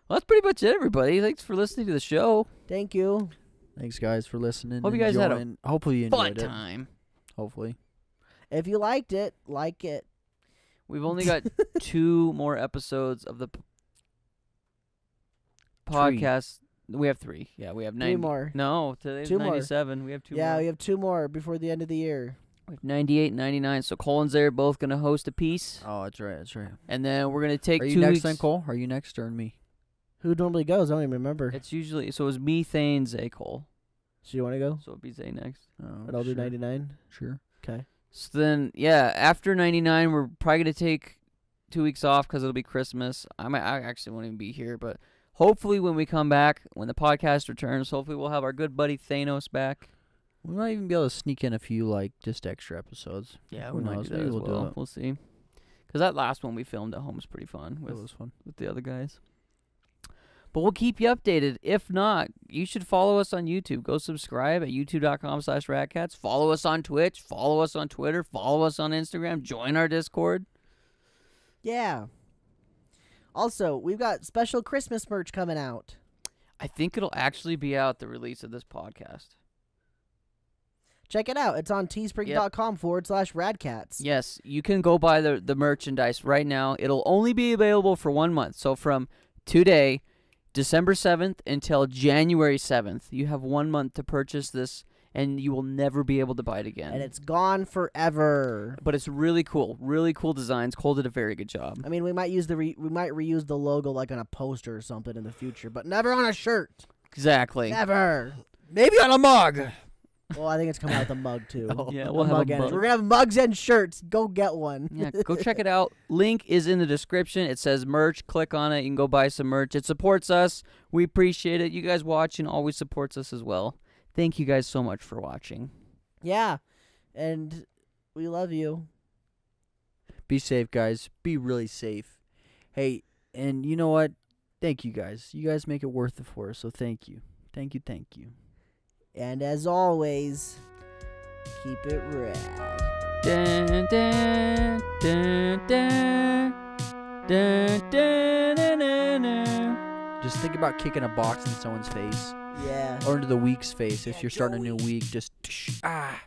Well, that's pretty much it, everybody. Thanks for listening to the show. Thank you. Thanks, guys, for listening. Hope you guys had a enjoying. Hopefully you Fun enjoyed it. time. Hopefully. If you liked it, like it. We've only got 2 more episodes of the podcast. We have 3. Yeah, we have 9. 3 more. No, today's 2 more. 97. We have 2 Yeah, more. we have 2 more before the end of the year. We have 98 and 99. So Cole and Zay are both going to host a piece. Oh, that's right. That's right. And then we're going to take Are 2 you next weeks. then, Cole? Are you next or me? Who normally goes? I don't even remember. It's usually, so it was me, Thane, Zay, Cole. So you want to go? So it'll be Zay next. Oh, And I'll do sure. 99. Sure. Okay. So then, yeah, after 99, we're probably going to take 2 weeks off because it'll be Christmas. I actually won't even be here, but hopefully when we come back, when the podcast returns, hopefully we'll have our good buddy Thanos back. We might even be able to sneak in a few, like, just extra episodes. Yeah, Who we might knows? do that Maybe as we'll do well. it. We'll see. Because that last one we filmed at home was pretty fun That was fun. with the other guys. But we'll keep you updated. If not, you should follow us on YouTube. Go subscribe at youtube.com/radkatz. Follow us on Twitch. Follow us on Twitter. Follow us on Instagram. Join our Discord. Yeah. Also, we've got special Christmas merch coming out. I think it'll actually be out the release of this podcast. Check it out. It's on teespring.com/radkatz. Yes, you can go buy the merchandise right now. It'll only be available for 1 month. So from today, December 7th, until January 7th, you have 1 month to purchase this, and you will never be able to buy it again. And it's gone forever. But it's really cool designs. Cole did a very good job. I mean, we might use we might reuse the logo like on a poster or something in the future, but never on a shirt. Exactly. Never. Maybe on a mug. Well, I think it's coming out with a mug too. Yeah, we'll have a and mug. We're gonna have mugs and shirts. Go get one. Yeah, go check it out. Link is in the description. It says merch. Click on it. You can go buy some merch. It supports us. We appreciate it. You guys watching always supports us as well. Thank you guys so much for watching. Yeah, and we love you. Be safe, guys. Be really safe. Hey, and you know what? Thank you, guys. You guys make it worth it for us, so thank you. Thank you, thank you. And as always, keep it rad. Dun, dun, dun, dun, dun, dun, dun, dun, dun. Just think about kicking a box in someone's face. Yeah. Or into the week's face if you're starting a new week. Just, ah.